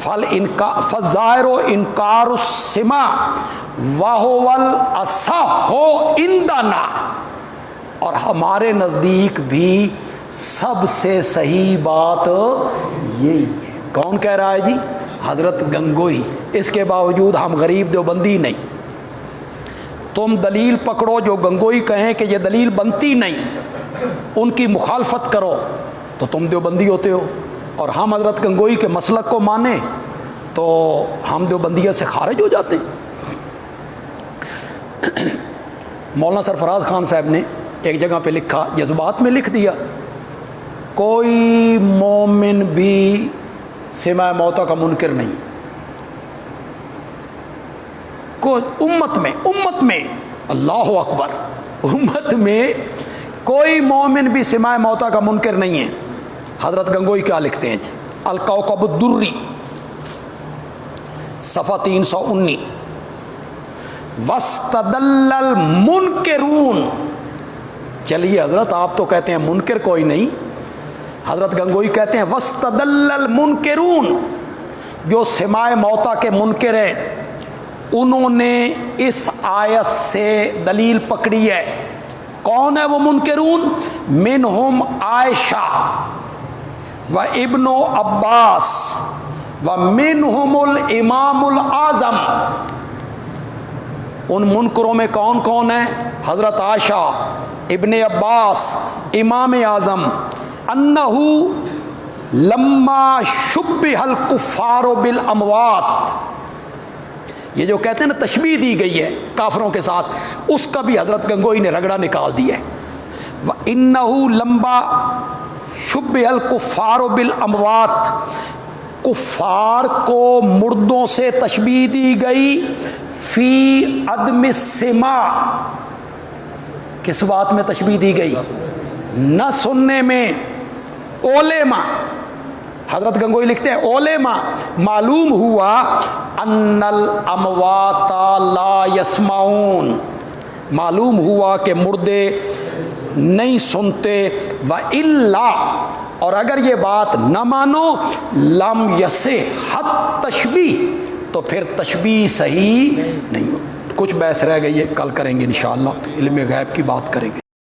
فالظاہر انکار السماع وہو الاصح عندنا، اور ہمارے نزدیک بھی سب سے صحیح بات یہی ہے۔ کون کہہ رہا ہے جی؟ حضرت گنگوئی۔ اس کے باوجود ہم غریب دیوبندی نہیں، تم دلیل پکڑو جو گنگوئی کہیں کہ یہ دلیل بنتی نہیں، ان کی مخالفت کرو تو تم دیوبندی ہوتے ہو، اور ہم حضرت گنگوئی کے مسلک کو مانیں تو ہم دیوبندیت سے خارج ہو جاتے ہیں۔ مولانا سرفراز خان صاحب نے ایک جگہ پہ لکھا، جذبات میں لکھ دیا، کوئی مومن بھی سماع موتا کا منکر نہیں، کوئی امت میں اللہ اکبر، امت میں کوئی مومن بھی سماع موتا کا منکر نہیں ہے۔ حضرت گنگوئی کیا لکھتے ہیں جی؟ الکوكب الدری صفحہ 319، واستدل المنکرون، چلیے حضرت آپ تو کہتے ہیں منکر کوئی نہیں، حضرت گنگوئی کہتے ہیں واستدل المنکرون، جو سماع موتا کے منکر ہیں انہوں نے اس آیت سے دلیل پکڑی ہے۔ کون ہے وہ منکرون؟ منہم عائشہ و ابن عباس و منہم الامام الاعظم، ان منکروں میں کون کون ہیں؟ حضرت عائشہ، ابن عباس، امام اعظم، انہ لما شبہ الکفار بالاموات، یہ جو کہتے ہیں نا تشبیہ دی گئی ہے کافروں کے ساتھ، اس کا بھی حضرت گنگوئی نے رگڑا نکال دیا ہے۔ وَإِنَّهُ لَمَّا شُبِّهَ الْكُفَّارُ بِالْأَمْوَاتِ، کفار کو مردوں سے تشبیہ دی گئی، فی عدم السماع، کس بات میں تشبیہ دی گئی؟ نہ سننے میں۔ علماء، حضرت گنگوئی لکھتے ہیں علماء، معلوم ہوا ان الاموات لا یسمعون، معلوم ہوا کہ مردے نہیں سنتے، وَإِلَّا، اور اگر یہ بات نہ مانو، لم یصح التشبیہ، تو پھر تشبیہ صحیح نہیں ہو۔ کچھ بحث رہ گئی ہے، کل کریں گے انشاءاللہ، علم غیب کی بات کریں گے۔